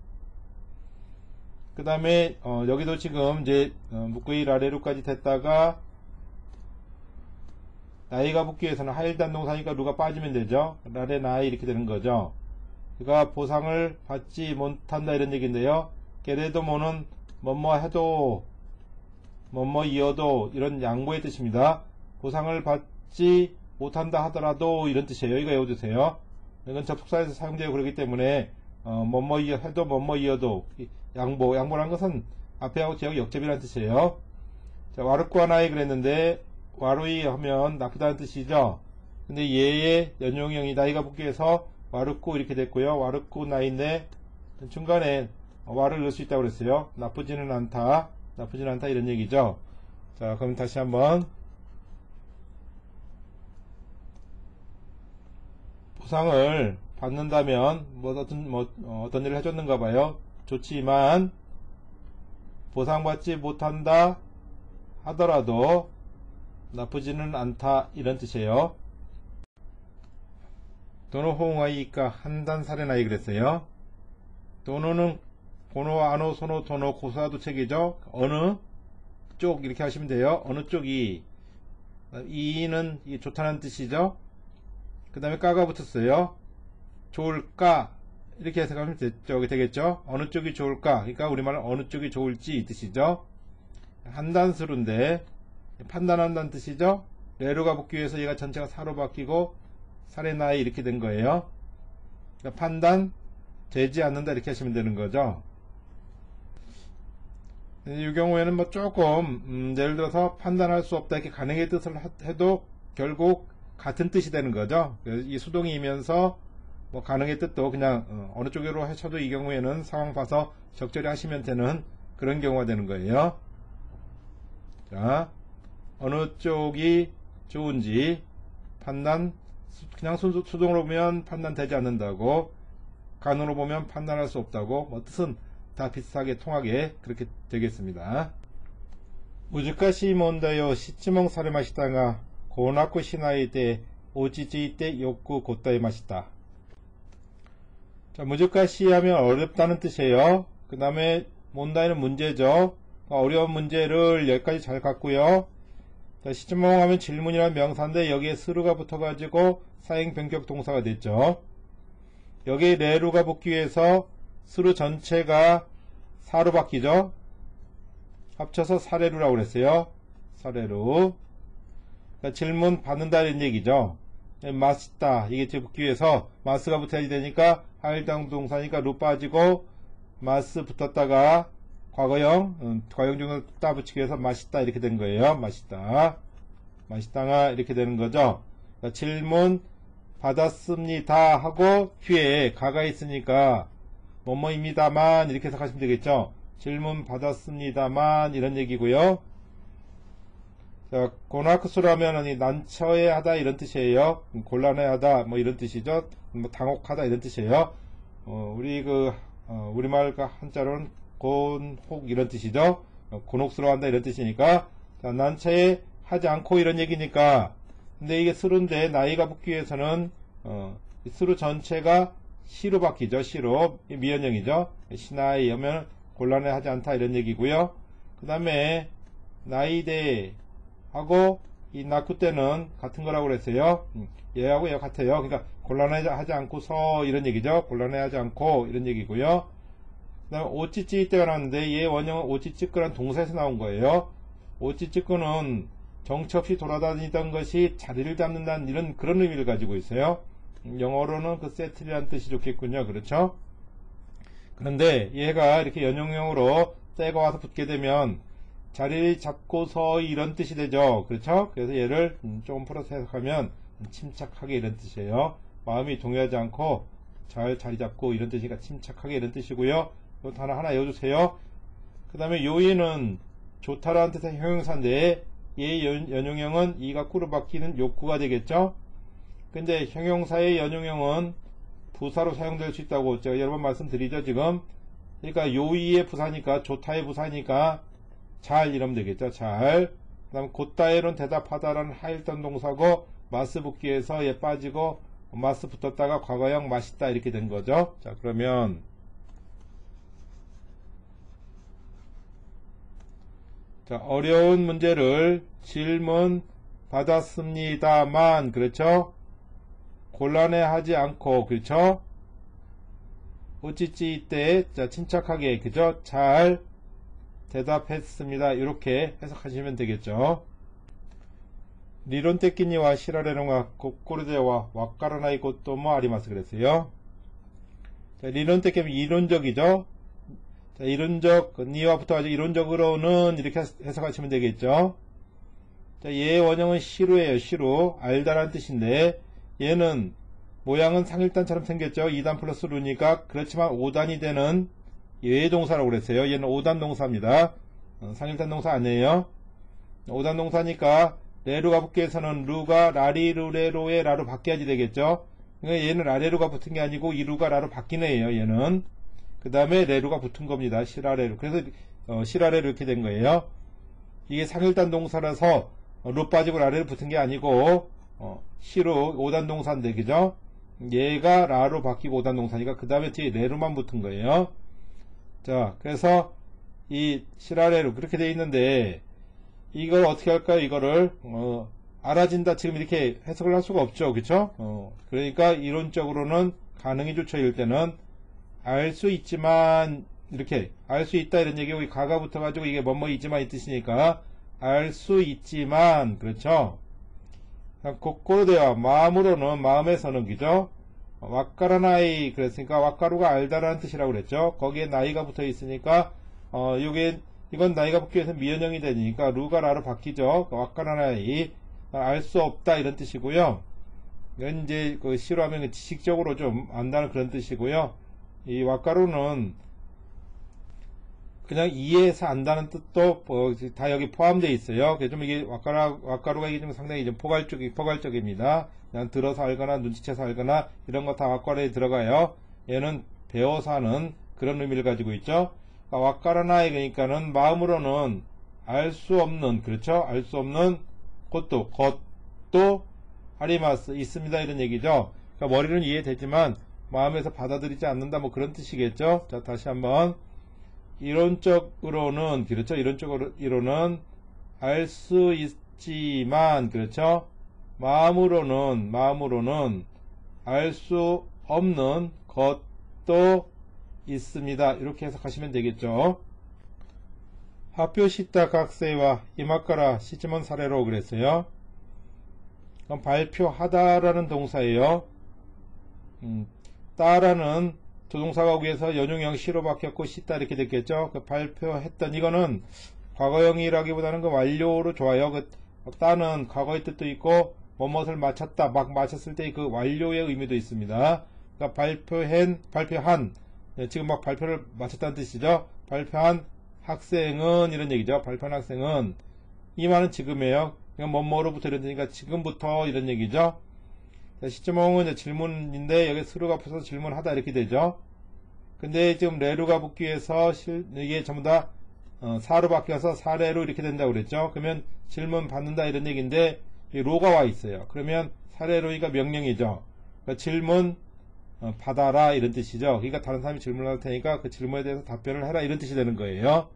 [SPEAKER 1] 그 다음에 여기도 지금 이제 묵구이 라레루까지 됐다가 나이가 붙기 위해서는 하일단 동사니까 루가 빠지면 되죠. 라레 나이 이렇게 되는 거죠. 그러니까 보상을 받지 못한다 이런 얘기인데요. 게레도 모는 뭐뭐 해도 뭐뭐 이어도 이런 양보의 뜻입니다. 보상을 받지 못한다 하더라도 이런 뜻이에요. 이거 외워두세요. 이건 접속사에서 사용되고 그러기 때문에 뭐뭐 해도 뭐뭐 이어도 양보란 것은 앞에하고 뒤하고 역접이라는 뜻이에요. 자, 와르꾸아나이 그랬는데 와루이 하면 나쁘다는 뜻이죠. 근데 얘의 연용형이 나이가 붙기 위해서 와르꾸 이렇게 됐고요. 와르꾸 나이인데 중간에 와를 넣을 수 있다고 그랬어요. 나쁘지는 않다 이런 얘기죠. 자, 그럼 다시 한번 보상을 받는다면 어떤 일을 해줬는가 봐요. 좋지만 보상받지 못한다 하더라도 나쁘지는 않다 이런 뜻이에요. 도노 호응아이까 한단사레나이 그랬어요. 도노는 고노 아노 소노 도노 고사도 책이죠. 어느 쪽 이렇게 하시면 돼요. 어느 쪽이, 이는 좋다는 뜻이죠. 그 다음에 까가 붙었어요. 좋을까 이렇게 해석하면 되겠죠. 어느 쪽이 좋을까, 그러니까 우리말은 어느 쪽이 좋을지 이 뜻이죠. 한단수로인데 판단한다는 뜻이죠. 레루가 붙기 위해서 얘가 전체가 사로 바뀌고 사레나이 이렇게 된 거예요. 그러니까 판단 되지 않는다 이렇게 하시면 되는 거죠. 이 경우에는 조금 예를 들어서 판단할 수 없다 이렇게 가능의 뜻을 해도 결국 같은 뜻이 되는 거죠. 이 수동이면서 가능의 뜻도 그냥 어느 쪽으로 하셔도 이 경우에는 상황 봐서 적절히 하시면 되는 그런 경우가 되는 거예요. 자, 어느 쪽이 좋은지 판단, 그냥 수동으로 보면 판단되지 않는다고, 간으로 보면 판단할 수 없다고, 뜻은 다 비슷하게 통하게 그렇게 되겠습니다. 무즈카시 몬다요 시치몽 사레 마시다가 고나쿠 시나이 때 오지지 때 욕구 곧다에 마시다. 자, 무즈카시 하면 어렵다는 뜻이에요. 그 다음에 몬다이는 문제죠. 어려운 문제를 여기까지 잘 갔고요. 자, 시치몽 하면 질문이라는 명사인데 여기에 스루가 붙어가지고 사행 변격 동사가 됐죠. 여기에 레루가 붙기 위해서 스루 전체가 사로 바뀌죠. 합쳐서 사레루라고 그랬어요. 사레루. 그러니까 질문 받는다는 얘기죠. 맛있다 이게 붙기 위해서 마스가 붙어야지 되니까 하일당 동사니까 루 빠지고 마스 붙었다가 과거형 중에 따 붙이기 위해서 맛있다 이렇게 된 거예요. 맛있다, 맛있다가 이렇게 되는 거죠. 그러니까 질문 받았습니다 하고 뒤에 가가 있으니까 뭐뭐입니다만 이렇게 해석하시면 되겠죠. 질문 받았습니다만 이런 얘기고요. 자, 고나크수라면 난처해 하다 이런 뜻이에요. 곤란해 하다 이런 뜻이죠. 당혹하다 이런 뜻이에요. 우리말 한자로는 곤혹 이런 뜻이죠. 곤혹스러워한다 이런 뜻이니까, 자, 난처해 하지 않고 이런 얘기니까. 근데 이게 스루인데 나이가 붙기 위해서는 스루 전체가 시로 바뀌죠. 시로. 미연형이죠. 시나이 하면 곤란해 하지 않다 이런 얘기고요. 그 다음에 나이대 하고 이 나쿠 때는 같은 거라고 그랬어요. 얘하고 얘가 같아요. 그러니까 곤란해 하지 않고서 이런 얘기죠. 곤란해 하지 않고 이런 얘기고요. 그 다음에 오찌찌 때가 나왔는데 얘 원형은 오찌찌끄란 동사에서 나온 거예요. 오찌찌끄는 정처 없이 돌아다니던 것이 자리를 잡는다는 이런 그런 의미를 가지고 있어요. 영어로는 그 세틀이라는 뜻이 좋겠군요. 그렇죠? 그런데 얘가 이렇게 연용형으로 때가 와서 붙게 되면 자리를 잡고서 이런 뜻이 되죠. 그렇죠? 그래서 얘를 조금 풀어서 해석하면 침착하게 이런 뜻이에요. 마음이 동요하지 않고 잘 자리 잡고 이런 뜻이니까 침착하게 이런 뜻이고요. 이것도 하나 외워주세요. 그 다음에 요인은 좋다라는 뜻의 형용사인데 얘 연용형은 이가 꾸로 바뀌는 욕구가 되겠죠. 근데 형용사의 연용형은 부사로 사용될 수 있다고 제가 여러 번 말씀드리죠. 지금 그러니까 요이의 부사니까, 좋다의 부사니까 잘 이러면 되겠죠. 잘. 그 다음 곧다에론 대답하다라는 하일던 동사고 마스 붙기 위해서 얘 빠지고 마스 붙었다가 과거형 맛있다 이렇게 된 거죠. 자, 그러면 자, 어려운 문제를 질문 받았습니다만, 그렇죠? 곤란해 하지 않고, 그렇죠? 우찌찌 때, 자, 침착하게, 그죠? 잘 대답했습니다. 이렇게 해석하시면 되겠죠. 리론 테키니와 시라레노가 고코르데와 와카라나이 것도 아리마스 그랬어요. 자, 리론 테키는 이론적이죠. 자, 이론적, 니와 붙어가지고 이론적으로는 이렇게 해석하시면 되겠죠. 자, 얘의 원형은 시루예요. 시루. 알다라는 뜻인데, 얘는 모양은 상일단처럼 생겼죠. 2단 플러스 루니까. 그렇지만 5단이 되는 예동사라고 그랬어요. 얘는 5단 동사입니다. 상일단 동사 아니에요. 5단 동사니까 레루가 붙기 위해서는 루가 라리 루레로의 라로 바뀌어야지 되겠죠. 그러니까 얘는 라레루가 붙은 게 아니고 이루가 라로 바뀌는 애예요. 얘는 그 다음에 레루가 붙은 겁니다. 시라레루. 그래서 시라레루 이렇게 된 거예요. 이게 상일단 동사라서 루 빠지고 라레루 붙은 게 아니고 시로 5단 동사인데 그죠? 얘가 라로 바뀌고 5단 동사니까 그 다음에 뒤에 레루만 붙은 거예요. 자, 그래서 이 시라레루 그렇게 돼 있는데 이걸 어떻게 할까요? 이거를 알아진다 지금 이렇게 해석을 할 수가 없죠. 그쵸? 그러니까 이론적으로는 가능이 좋죠. 이럴 때는 알 수 있지만 이렇게 알 수 있다 이런 얘기고 가가 붙어가지고 이게 뭐뭐이지만 이 뜻이니까 알 수 있지만 그렇죠. 거꾸로 돼요. 마음으로는 마음에서는 그죠. 왁가라나이 그랬으니까 왁가루가 알다라는 뜻이라고 그랬죠. 거기에 나이가 붙어 있으니까 이건 나이가 붙기 위해서 미연형이 되니까 루가 라로 바뀌죠. 왁가라나이 알 수 없다 이런 뜻이고요. 이건 이제 그 시로 하면 지식적으로 좀 안다는 그런 뜻이고요. 이 왁가루는 그냥 이해해서 안다는 뜻도 다 여기 포함되어 있어요. 그래서 좀 이게 왁가루가 이게 좀 상당히 좀 포괄적입니다. 그냥 들어서 알거나 눈치채서 알거나 이런 거 다 왁가루에 들어가요. 얘는 배워서 하는 그런 의미를 가지고 있죠. 왁가라나이 그러니까는 마음으로는 알 수 없는 그렇죠. 알 수 없는 것도 하리마스 있습니다 이런 얘기죠. 그러니까 머리는 이해되지만 마음에서 받아들이지 않는다 뭐 그런 뜻이겠죠. 자 다시 한번 이론적으로는 그렇죠. 이론적으로는 알 수 있지만 그렇죠. 마음으로는 알 수 없는 것도 있습니다. 이렇게 해석하시면 되겠죠.発表した 각세와 이마카라 시즈몬 사례로 그랬어요. 그럼 발표하다라는 동사예요. 따라는 조동사가 위에서 연용형 시로 바뀌었고 씻다 이렇게 됐겠죠. 그 발표했던 이거는 과거형이라기보다는 그 완료로 좋아요. 그 따는 과거의 뜻도 있고 뭐뭇을 마쳤다 막 마쳤을 때 그 완료의 의미도 있습니다. 그러니까 발표한 지금 막 발표를 마쳤다는 뜻이죠. 발표한 학생은 이런 얘기죠. 발표한 학생은 이 말은 지금이에요. 그냥 뭐뭐로부터 이런 얘기니까 지금부터 이런 얘기죠. 시점은 이제 질문인데 여기 스루가 붙어서 질문하다 이렇게 되죠. 근데 지금 레루가 붙기 위해서 이게 전부 다 사로 바뀌어서 사레로 이렇게 된다고 그랬죠. 그러면 질문 받는다 이런 얘기인데 로가 와 있어요. 그러면 사레로이가 명령이죠. 그러니까 질문 받아라 이런 뜻이죠. 그러니까 다른 사람이 질문을 할 테니까 그 질문에 대해서 답변을 해라 이런 뜻이 되는 거예요.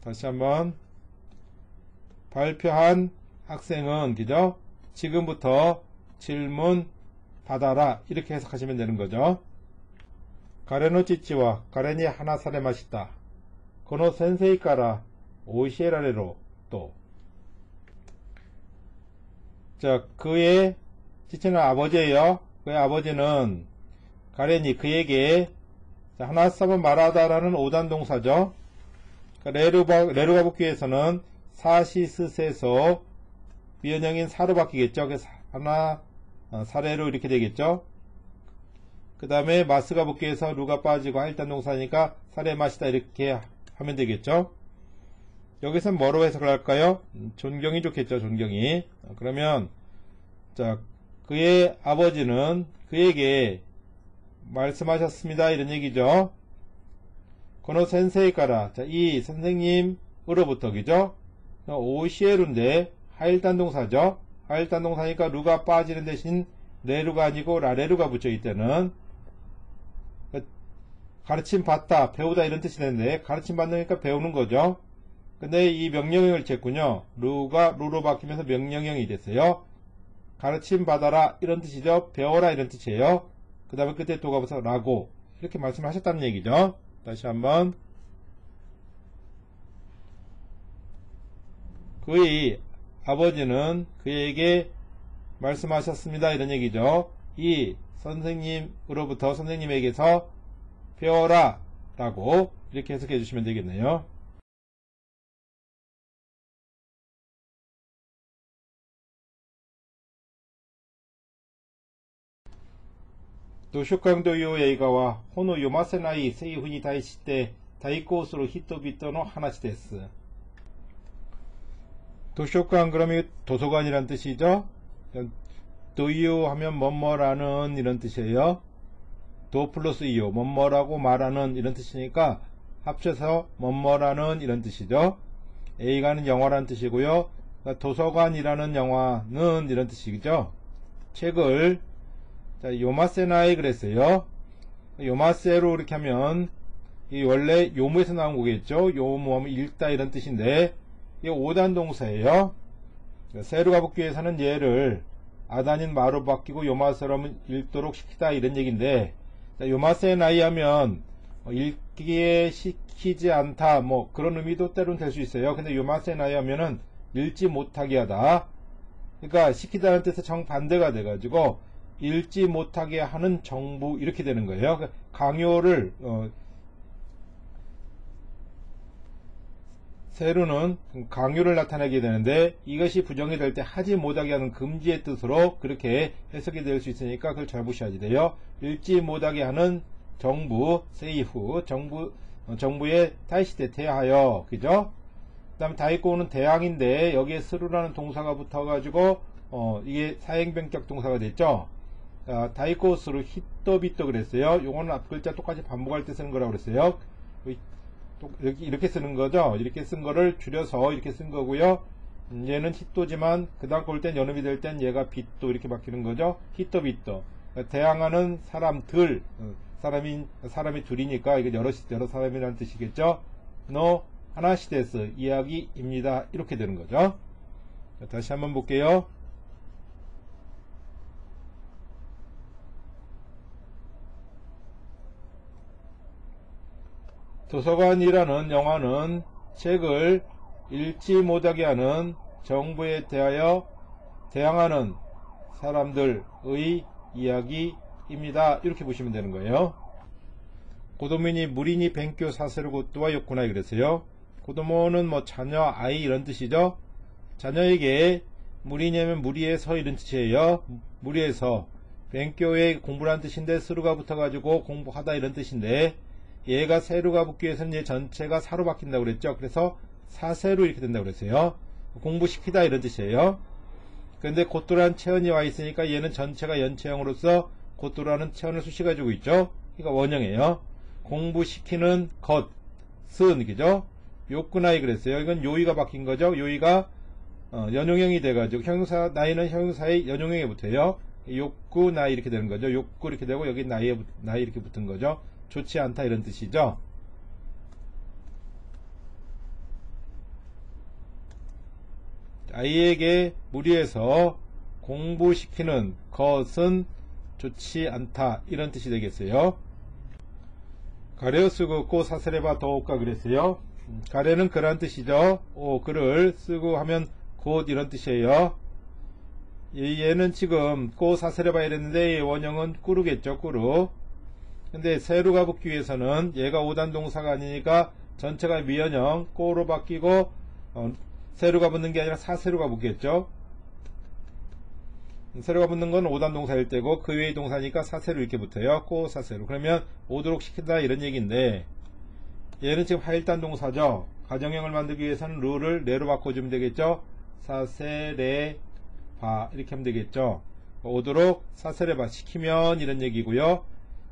[SPEAKER 1] 다시 한번 발표한 학생은 그죠? 지금부터 질문 받아라 이렇게 해석하시면 되는 거죠. 가레노 찌찌와 가레니 하나 사레 마시다. 고노 센세이 까라 오시에라레로 또. 자, 그의 찌찌는 아버지예요. 그의 아버지는 가레니 그에게 하나 사번 말하다라는 5단 동사죠. 그러니까 레루가 붙기 위해서는 사시스세서 미연형인 사로 바뀌겠죠. 그래서 하나 사레로 이렇게 되겠죠. 그 다음에 마스가 붙기 위해서 루가 빠지고 하일단 동사니까 사레 마시다 이렇게 하면 되겠죠. 여기서 뭐로 해석을 할까요? 존경이 좋겠죠. 존경이. 그러면 자 그의 아버지는 그에게 말씀하셨습니다 이런 얘기죠. 고노 센세이 까라. 자, 이 선생님으로부터 그죠? 오시에루인데 하일단 동사죠. 하일단 동사니까 루가 빠지는 대신 레루가 아니고 라레루가 붙여 있다는 가르침 받다 배우다 이런 뜻이 되는데 가르침 받으니까 배우는 거죠. 근데 이 명령형을 쟀군요. 루가 루로 바뀌면서 명령형이 됐어요. 가르침 받아라 이런 뜻이죠. 배워라 이런 뜻이에요. 그 다음에 끝에 또가 붙어서 라고 이렇게 말씀하셨다는 얘기죠. 다시 한번 그의 아버지는 그에게 말씀하셨습니다 이런 얘기죠. 이 선생님으로부터 선생님에게서 배워라 라고 이렇게 해석해 주시면 되겠네요. 도쇼kan도映画は本を読ませないセリフに対して対抗する人々の話です。 도쇼kan 그러면 도서관이란 뜻이죠. do you 하면 뭐뭐라는 이런 뜻이에요. do 플러스 you 뭐뭐라고 말하는 이런 뜻이니까 합쳐서 뭐뭐라는 이런 뜻이죠. A가는 영화라는 뜻이고요. 도서관이라는 영화는 이런 뜻이죠. 책을 자, 요마세나이 그랬어요. 요마세로 이렇게 하면 이 원래 요무에서 나온 거겠죠. 요무하면 읽다 이런 뜻인데 이게 5단 동사예요. 세루가 붙기 위해서는 얘를 아단인 마로 바뀌고 요마세로 하면 읽도록 시키다 이런 얘기인데 요마세나이 하면 읽기에 시키지 않다 뭐 그런 의미도 때로는 될 수 있어요. 근데 요마세나이 하면은 읽지 못하게 하다. 그러니까 시키다는 뜻의 정반대가 돼가지고 읽지 못하게 하는 정부 이렇게 되는 거예요. 그러니까 강요를 세루는 강요를 나타내게 되는데 이것이 부정이 될 때 하지 못하게 하는 금지의 뜻으로 그렇게 해석이 될 수 있으니까 그걸 잘 보셔야지 돼요. 읽지 못하게 하는 정부 세이후 정부의 타이시대 대하여 그죠? 그 다음에 다이코는 대항인데 여기에 스루라는 동사가 붙어가지고 이게 사행변격 동사가 됐죠. 다이코 스루 히토비토 그랬어요. 요거는 앞 글자 똑같이 반복할 때 쓰는 거라고 그랬어요. 이렇게 쓰는 거죠. 이렇게 쓴 거를 줄여서 이렇게 쓴 거고요. 얘는 히토지만 그 다음 거 올 땐 연음이 될 땐 얘가 비토 이렇게 바뀌는 거죠. 히토비토 대항하는 사람들 사람이 둘이니까 이게 여러 사람이라는 뜻이겠죠. 너 하나시데스 이야기입니다. 이렇게 되는 거죠. 자, 다시 한번 볼게요. 도서관이라는 영화는 책을 읽지 못하게 하는 정부에 대하여 대항하는 사람들의 이야기입니다. 이렇게 보시면 되는 거예요. 고도민이 무리니 뱅교 사세를 고도와 욕구나 그랬어요. 고도모는 뭐 자녀, 아이 이런 뜻이죠. 자녀에게 무리냐면 무리에서 이런 뜻이에요. 무리에서 뱅교에 공부라는 뜻인데 스루가 붙어가지고 공부하다 이런 뜻인데 얘가 세루가 붙기 위해서는 얘 전체가 사로 바뀐다고 그랬죠. 그래서 사세로 이렇게 된다고 그랬어요. 공부시키다 이런 뜻이에요. 그런데 고도라는 체언이 와 있으니까 얘는 전체가 연체형으로서 고도라는 체언을 수식해주고 있죠. 그러니까 원형이에요. 공부시키는 것은 그죠? 욕구나이 그랬어요. 이건 요의가 바뀐 거죠. 요의가 연용형이 돼가지고 형용사 나이는 형용사의 연용형에 붙어요. 욕구나이 이렇게 되는 거죠. 욕구 이렇게 되고 여기 나이 이렇게 붙은 거죠. 좋지 않다 이런 뜻이죠. 아이에게 무리해서 공부시키는 것은 좋지 않다 이런 뜻이 되겠어요. 가래を쓰고 꼬 사세레바 더욱가 그랬어요. 가래는 그란 뜻이죠. 글을 쓰고 하면 곧 이런 뜻이에요. 얘는 지금 꼬 사세레바 이랬는데 원형은 꾸르겠죠. 꾸르. 근데 세루가 붙기 위해서는 얘가 5단 동사가 아니니까 전체가 미연형 꼬로 바뀌고 세루가 붙는 게 아니라 사세루가 붙겠죠. 세루가 붙는 건 5단 동사일 때고 그 외의 동사니까 사세루 이렇게 붙어요. 꼬 사세루. 그러면 오도록 시킨다 이런 얘기인데 얘는 지금 하일단 동사죠. 가정형을 만들기 위해서는 르를 레로 바꿔주면 되겠죠. 사세레바 이렇게 하면 되겠죠. 오도록 사세레바 시키면 이런 얘기고요.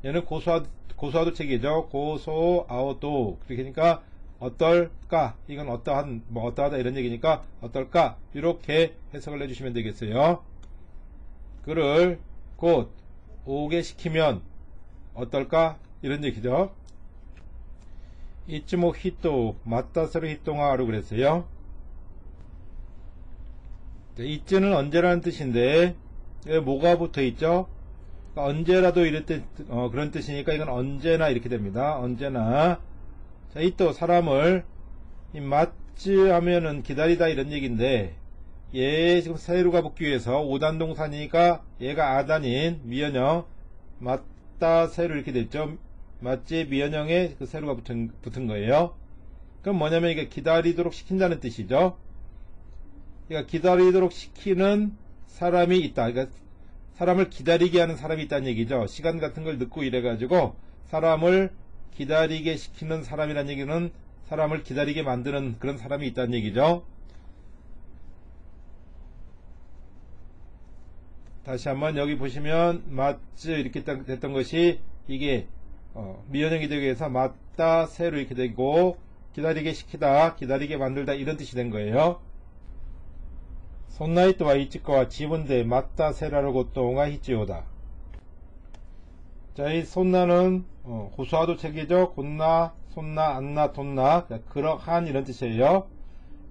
[SPEAKER 1] 얘는 고소하도 책이죠. 고소아오도 그렇게 하니까 어떨까 이건 어떠한 뭐 어떠하다 이런 얘기니까 어떨까 이렇게 해석을 해주시면 되겠어요. 그를 곧 오게 시키면 어떨까 이런 얘기죠. 이츠모 히토 맞다스르 히토가아루 그랬어요. 이츠는 언제라는 뜻인데 뭐가 붙어 있죠. 언제라도 이럴 때 그런 뜻이니까 이건 언제나 이렇게 됩니다. 언제나. 자, 이 또 사람을 맞지 하면은 기다리다 이런 얘기인데 얘 지금 세루가 붙기 위해서 5단 동사니까 얘가 아단인 미연형 맞다 세루 이렇게 됐죠. 맞지 미연형에 그 세루가 붙은 거예요. 그럼 뭐냐면 이게 기다리도록 시킨다는 뜻이죠. 그러니까 기다리도록 시키는 사람이 있다. 그러니까 사람을 기다리게 하는 사람이 있다는 얘기죠. 시간 같은 걸 늦고 이래가지고 사람을 기다리게 시키는 사람이라는 얘기는 사람을 기다리게 만드는 그런 사람이 있다는 얘기죠. 다시 한번 여기 보시면 맞즈 이렇게 됐던 것이 이게 미연형이 되기 위해서 맞다 세로 이렇게 되고 기다리게 시키다 기다리게 만들다 이런 뜻이 된 거예요. 손나이트와 이치과와 지분대 맞다 세라르고 또가 히치오다. 자, 이 손나는 호수아도 체계죠. 곤나 손나 안나 돈나 그러한 이런 뜻이에요.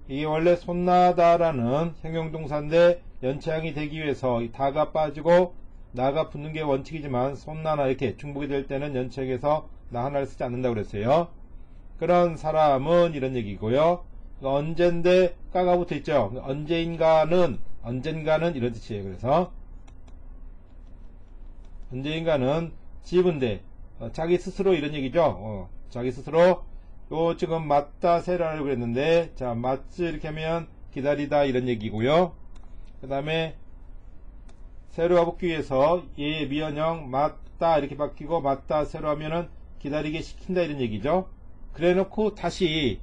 [SPEAKER 1] 이게 원래 손나다라는 형용동사인데 연체항이 되기 위해서 이 다가 빠지고 나가 붙는 게 원칙이지만 손나나 이렇게 중복이 될 때는 연체역에서 나 하나를 쓰지 않는다고 그랬어요. 그런 사람은 이런 얘기고요. 언젠데 까가 붙어 있죠. 언젠가는 이런 뜻이에요. 그래서 언젠가는 지분대 자기 스스로 이런 얘기죠. 자기 스스로 요 지금 맞다 세라고 그랬는데 자 맞지 이렇게 하면 기다리다 이런 얘기고요. 그 다음에 세로가 붙기 위해서 얘의 미연형 맞다 이렇게 바뀌고 맞다 세로 하면은 기다리게 시킨다 이런 얘기죠. 그래 놓고 다시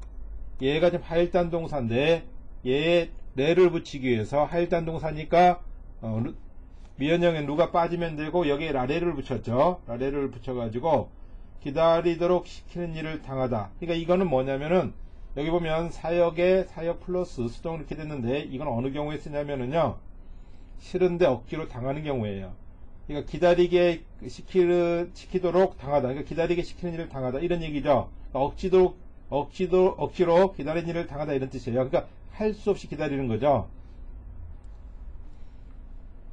[SPEAKER 1] 얘가 지금 하일단 동사인데 얘에 레를 붙이기 위해서 하일단 동사니까 미연형에 누가 빠지면 되고 여기에 라레를 붙였죠. 라레를 붙여가지고 기다리도록 시키는 일을 당하다. 그러니까 이거는 뭐냐면은 여기 보면 사역에 사역 플러스 수동 이렇게 됐는데 이건 어느 경우에 쓰냐면은요 싫은데 억지로 당하는 경우에요. 그러니까 기다리게 시키도록 당하다. 그러니까 기다리게 시키는 일을 당하다 이런 얘기죠. 그러니까 억지로 기다리는 일을 당하다 이런 뜻이에요. 그러니까 할 수 없이 기다리는 거죠.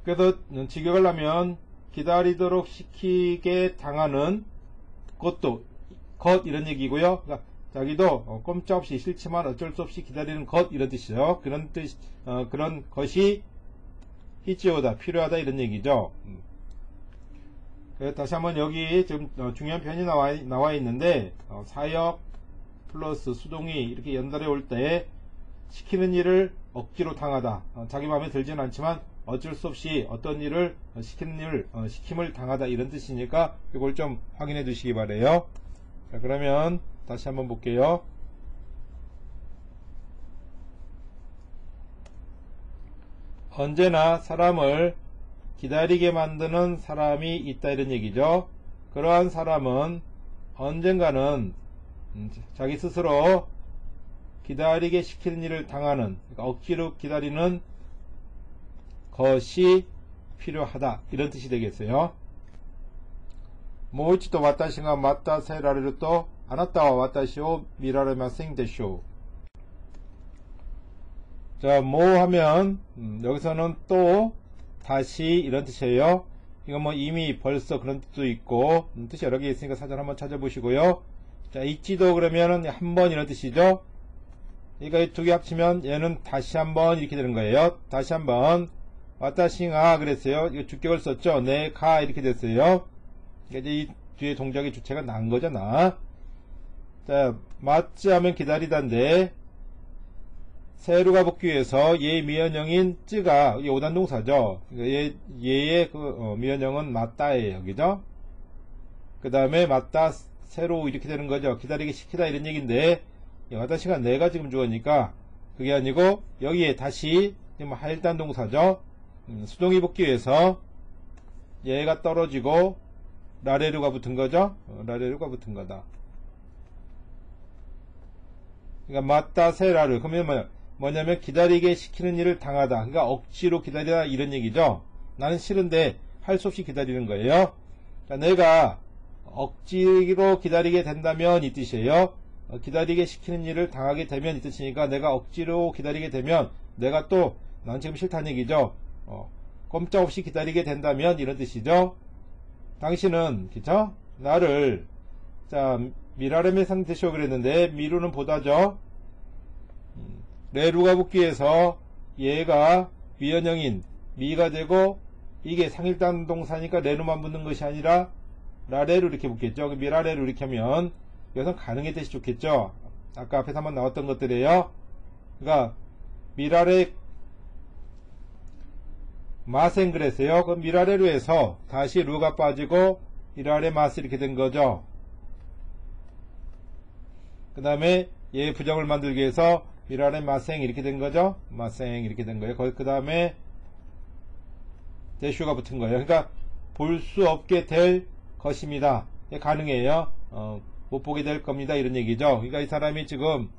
[SPEAKER 1] 그래서 직역을 하면 기다리도록 시키게 당하는 것도 것 이런 얘기고요. 그러니까 자기도 꼼짝없이 싫지만 어쩔 수 없이 기다리는 것 이런 뜻이죠. 그런 뜻 그런 것이 히치오다 필요하다 이런 얘기죠. 다시 한번 여기 지금 중요한 표현이 나와 있는데 사역 플러스 수동이 이렇게 연달에 올 때 시키는 일을 억지로 당하다. 자기 마음에 들지는 않지만 어쩔 수 없이 어떤 일을 시킴을 당하다 이런 뜻이니까 이걸 좀 확인해 두시기 바래요. 자, 그러면 다시 한번 볼게요. 언제나 사람을 기다리게 만드는 사람이 있다 이런 얘기죠. 그러한 사람은 언젠가는 자기 스스로 기다리게 시키는 일을 당하는 그러니까 억지로 기다리는 것이 필요하다 이런 뜻이 되겠어요. 모이치도 와타시가 맞다 세라를 또 아나타와 와타시오 미라레마생 데쇼. 자, 뭐 하면 여기서는 또 다시 이런 뜻이에요. 이건 뭐 이미 벌써 그런 뜻도 있고 뜻이 여러 개 있으니까 사전 한번 찾아보시고요. 자, 있지도 그러면은 한 번 이런 뜻이죠. 그러니까 이 두 개 합치면 얘는 다시 한번 이렇게 되는 거예요. 다시 한번 와타시가 그랬어요. 이거 주격을 썼죠. 내가 이렇게 됐어요. 그러니까 이제 이 뒤에 동작의 주체가 난 거죠. 나. 자, 맞지 하면 기다리다인데 세로가 붙기 위해서 얘의 미연형인 쯔가 이게 오단 동사죠. 그러니까 얘의 미연형은 맞다예요. 그죠? 그 다음에 맞다 세로 이렇게 되는 거죠. 기다리게 시키다 이런 얘기인데 와타시가 내가 지금 주어니까 그게 아니고 여기에 다시 하일단 동사죠. 수동이 붙기 위해서 얘가 떨어지고 라레루가 붙은 거죠. 라레루가 붙은 거다. 그러니까 맞다 세라르 그러면 뭐냐면 기다리게 시키는 일을 당하다. 그러니까 억지로 기다리다 이런 얘기죠. 나는 싫은데 할 수 없이 기다리는 거예요. 자, 내가 억지로 기다리게 된다면 이 뜻이에요. 기다리게 시키는 일을 당하게 되면 이 뜻이니까 내가 억지로 기다리게 되면 내가 또 난 지금 싫다는 얘기죠. 꼼짝없이 기다리게 된다면 이런 뜻이죠. 당신은 그쵸? 나를 자 미라레메 상태쇼 그랬는데 미루는 보다죠. 레루가 붙기 위해서 얘가 미연형인 미가 되고 이게 상일단 동사니까 레루만 붙는 것이 아니라 라레루 이렇게 붙겠죠. 미라레루 이렇게 하면 여기서 가능의 뜻이 좋겠죠. 아까 앞에서 한번 나왔던 것들이에요. 그러니까 미라레 마생 그랬어요. 그럼 미라레루에서 다시 루가 빠지고 미라레 마스 이렇게 된 거죠. 그 다음에 얘 부정을 만들기 위해서 미라레 마생 이렇게 된 거죠. 마생 이렇게 된 거예요. 그 다음에 대쇼가 붙은 거예요. 그러니까 볼 수 없게 될 것입니다. 가능해요. 못 보게 될 겁니다. 이런 얘기죠. 그러니까 이 사람이 지금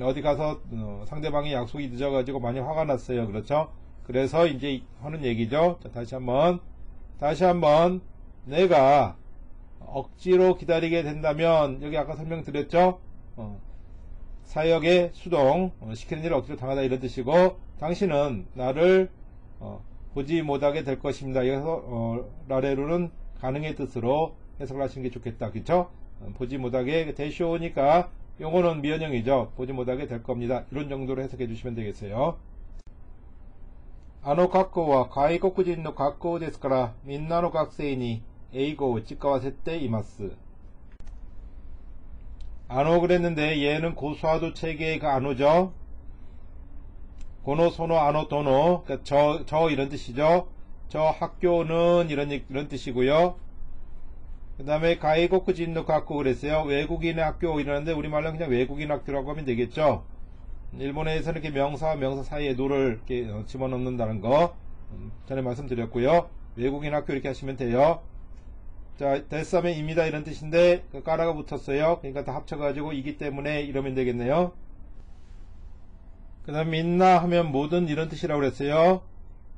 [SPEAKER 1] 어디 가서 상대방이 약속이 늦어가지고 많이 화가 났어요. 그렇죠? 그래서 이제 하는 얘기죠. 자, 다시 한번 내가 억지로 기다리게 된다면, 여기 아까 설명드렸죠? 사역의 수동, 시키는 일을 억지로 당하다 이런 뜻이고, 당신은 나를 보지 못하게 될 것입니다. 그래서 라레루는 가능의 뜻으로 해석을 하시는 게 좋겠다. 그쵸? 보지 못하게 대쇼니까 요거는 미연형이죠. 보지 못하게 될 겁니다. 이런 정도로 해석해 주시면 되겠어요. あの学校は外国人の学校ですから、みんなの学生に英語を誓わせています。 안오 그랬는데 얘는 고수하도 체계의 그 안오죠. 고노, 소노, 안오, 도노. 그러니까 저 이런 뜻이죠. 저 학교는 이런 뜻이고요. 그 다음에 가이고쿠진노 학교 그랬어요. 외국인의 학교 이러는데 우리말로 그냥 외국인 학교라고 하면 되겠죠. 일본에서는 이렇게 명사와 명사 사이에 노를 이렇게 집어넣는다는 거 전에 말씀드렸고요. 외국인 학교 이렇게 하시면 돼요. 자, 데스하면입니다 이런 뜻인데 그 까라가 붙었어요. 그러니까 다 합쳐가지고 이기 때문에 이러면 되겠네요. 그 다음 민나 하면 모든 이런 뜻이라고 그랬어요.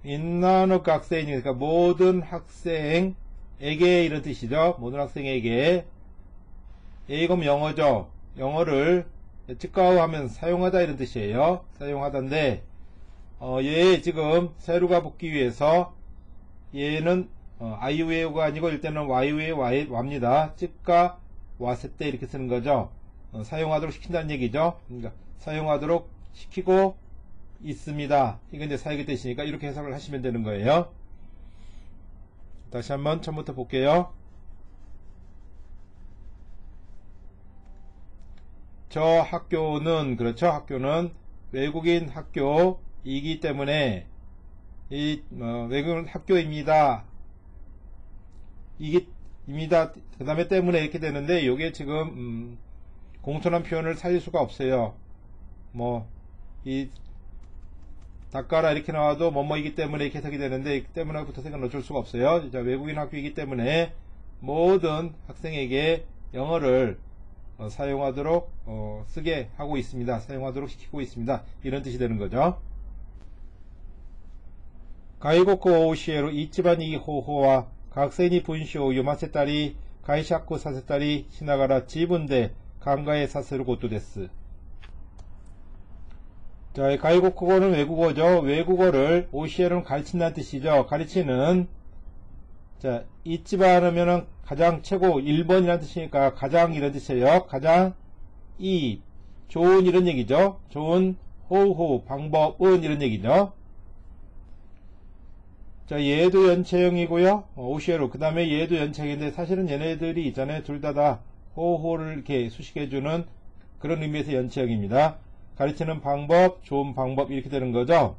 [SPEAKER 1] 민나노 학생이 그러니까 모든 학생에게 이런 뜻이죠. 모든 학생에게. 이건 영어죠. 영어를 찌까우 하면 사용하다 이런 뜻이에요. 사용하다인데 얘 지금 세루가 붙기 위해서 얘는 아이우에오가 아니고 일단은 와이우에 와입니다. 찌까 와세 때 이렇게 쓰는 거죠. 사용하도록 시킨다는 얘기죠. 그러니까 사용하도록 시키고 있습니다. 이건 이제 사역의 뜻이니까 이렇게 해석을 하시면 되는 거예요. 다시 한번 처음부터 볼게요. 저 학교는 그렇죠. 학교는 외국인 학교이기 때문에 이 외국인 학교입니다. 입니다. 그 다음에 때문에 이렇게 되는데 이게 지금 공손한 표현을 살릴 수가 없어요. 뭐 이 닦아라 이렇게 나와도 뭐뭐이기 때문에 이렇게 해석이 되는데 때문에 붙어서 넣을 수가 없어요. 자, 외국인 학교이기 때문에 모든 학생에게 영어를 사용하도록 쓰게 하고 있습니다. 사용하도록 시키고 있습니다. 이런 뜻이 되는 거죠. 가이고쿠 오시에로 이치바니 호호와 학생이 분쇼 요마세타리 가이샤쿠 사세타리 시나가라 지분대 강가에 사세로 고토 데스. 자, 가이고쿠고는 외국어죠. 외국어를 오시에로는 가르친다는 뜻이죠. 가르치는. 자, 이치반 하면은 가장 최고 1번이라는 뜻이니까 가장 이런 뜻이에요. 가장 좋은 이런 얘기죠. 좋은 호호 방법은 이런 얘기죠. 자, 얘도 연체형이고요. 오시에로 그 다음에 얘도 연체형인데 사실은 얘네들이 있잖아요. 둘 다 호호를 이렇게 수식해주는 그런 의미에서 연체형입니다. 가르치는 방법, 좋은 방법 이렇게 되는 거죠.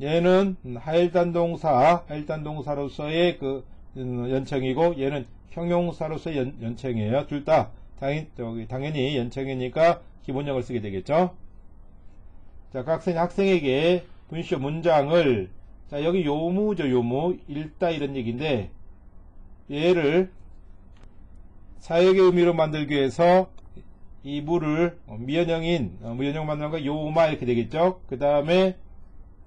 [SPEAKER 1] 얘는 하일단 동사로서의 그 연체형이고 얘는 형용사로서의 연체형이에요. 둘 다 당연히 연체형이니까 기본형을 쓰게 되겠죠. 자, 학생에게 분쇼 문장을 자, 여기 요무죠. 요무 읽다 이런 얘기인데 얘를 사역의 의미로 만들기 위해서 이 무를 무연형 만드는 거 요마 이렇게 되겠죠. 그 다음에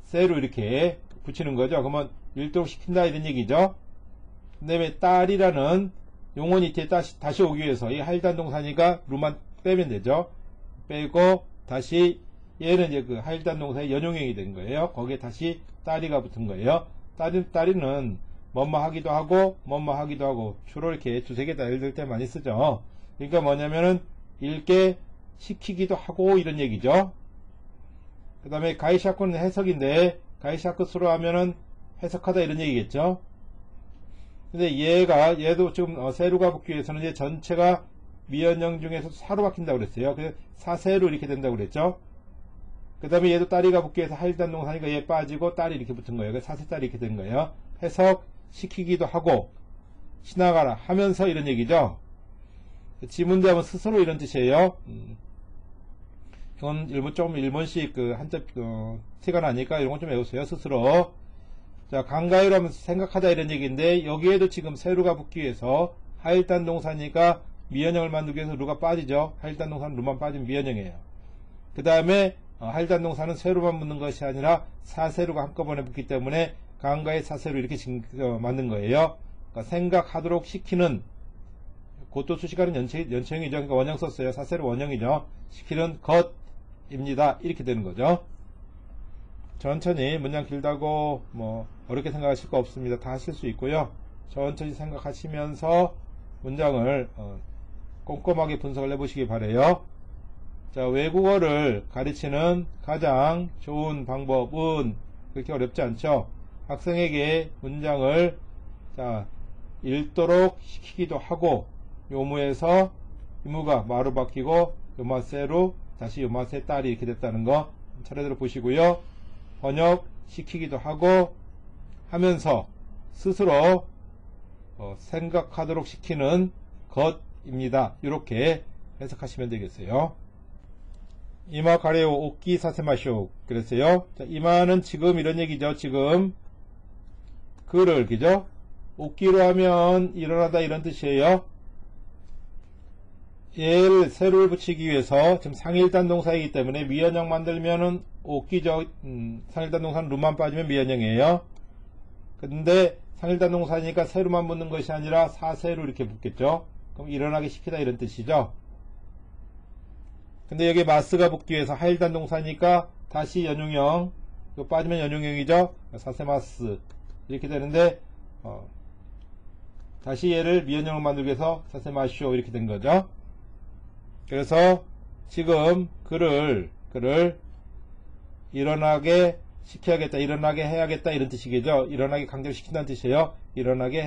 [SPEAKER 1] 세로 이렇게 붙이는 거죠. 그러면 읽도록 시킨다 이런 얘기죠. 그 다음에 딸이라는 용언이 뒤에 다시 오기 위해서 이 하일단 동사니까 루만 빼면 되죠. 빼고 다시 얘는 이제 그 하일단 동사의 연용형이 된 거예요. 거기에 다시 딸이가 붙은 거예요. 딸이는 뭐뭐 하기도 하고 뭐뭐 하기도 하고 주로 이렇게 두세 개 단위를 들 때 많이 쓰죠. 그러니까 뭐냐면은 읽게 시키기도 하고 이런 얘기죠. 그 다음에 가이샤쿠는 해석인데 가이샤쿠스로 하면은 해석하다 이런 얘기겠죠. 근데 얘도 지금 세루가 붙기 위해서는 이제 전체가 미연형 중에서 사로 바뀐다고 그랬어요. 그래서 사세로 이렇게 된다고 그랬죠. 그 다음에 얘도 딸이가 붙기 위해서 하일단 동사니까 얘 빠지고 딸이 이렇게 붙은 거예요. 그래서 사세딸이 이렇게 된 거예요. 해석 시키기도 하고 지나가라 하면서 이런 얘기죠. 지문대 하면 스스로 이런 뜻이에요. 이건 일본식 그 한자 티가 나니까 이런 건 좀 외우세요. 스스로. 자, 강가위로 하면 생각하다 이런 얘기인데, 여기에도 지금 세루가 붙기 위해서 하일단 동사니까 미연형을 만들기 위해서 루가 빠지죠. 하일단 동사는 루만 빠지면 미연형이에요. 그 다음에 하일단 동사는 세루만 붙는 것이 아니라 사세루가 한꺼번에 붙기 때문에 강가의 사세루 이렇게 만든 거예요. 그러니까 생각하도록 시키는, 그것도 수식하는 연체형이죠. 그러니까 원형 썼어요. 사세루 원형이죠. 시키는 것입니다. 이렇게 되는 거죠. 천천히, 문장 길다고 뭐 어렵게 생각하실 거 없습니다. 다 하실 수 있고요. 천천히 생각하시면서 문장을 꼼꼼하게 분석을 해보시기 바래요. 자, 외국어를 가르치는 가장 좋은 방법은 그렇게 어렵지 않죠. 학생에게 문장을 읽도록 시키기도 하고, 요무에서 유무가 마로 바뀌고 요마세로 다시 요마세 딸이 이렇게 됐다는 거 차례대로 보시고요. 번역 시키기도 하고 하면서 스스로 생각하도록 시키는 것입니다. 이렇게 해석하시면 되겠어요. 이마 가레오 오키 사세마쇼 그랬어요. 자, 이마는 지금 이런 얘기죠. 지금 그를, 그죠? 오키로 하면 일어나다 이런 뜻이에요. 얘를 세로를 붙이기 위해서 지금 상일단 동사이기 때문에 미연형 만들면은 오키죠. 상일단 동사는 루만 빠지면 미연형이에요. 근데 상일단 동사니까 세로만 붙는 것이 아니라 사세로 이렇게 붙겠죠. 그럼 일어나게 시키다 이런 뜻이죠. 근데 여기 마스가 붙기 위해서 하일단 동사니까 다시 연용형, 이거 빠지면 연용형이죠. 사세마스 이렇게 되는데 다시 얘를 미연형을 만들기 위해서 사세마쇼 이렇게 된 거죠. 그래서 지금 그를 일어나게 시켜야겠다, 일어나게 해야겠다 이런 뜻이겠죠. 일어나게 강조시킨다는 뜻이에요. 일어나게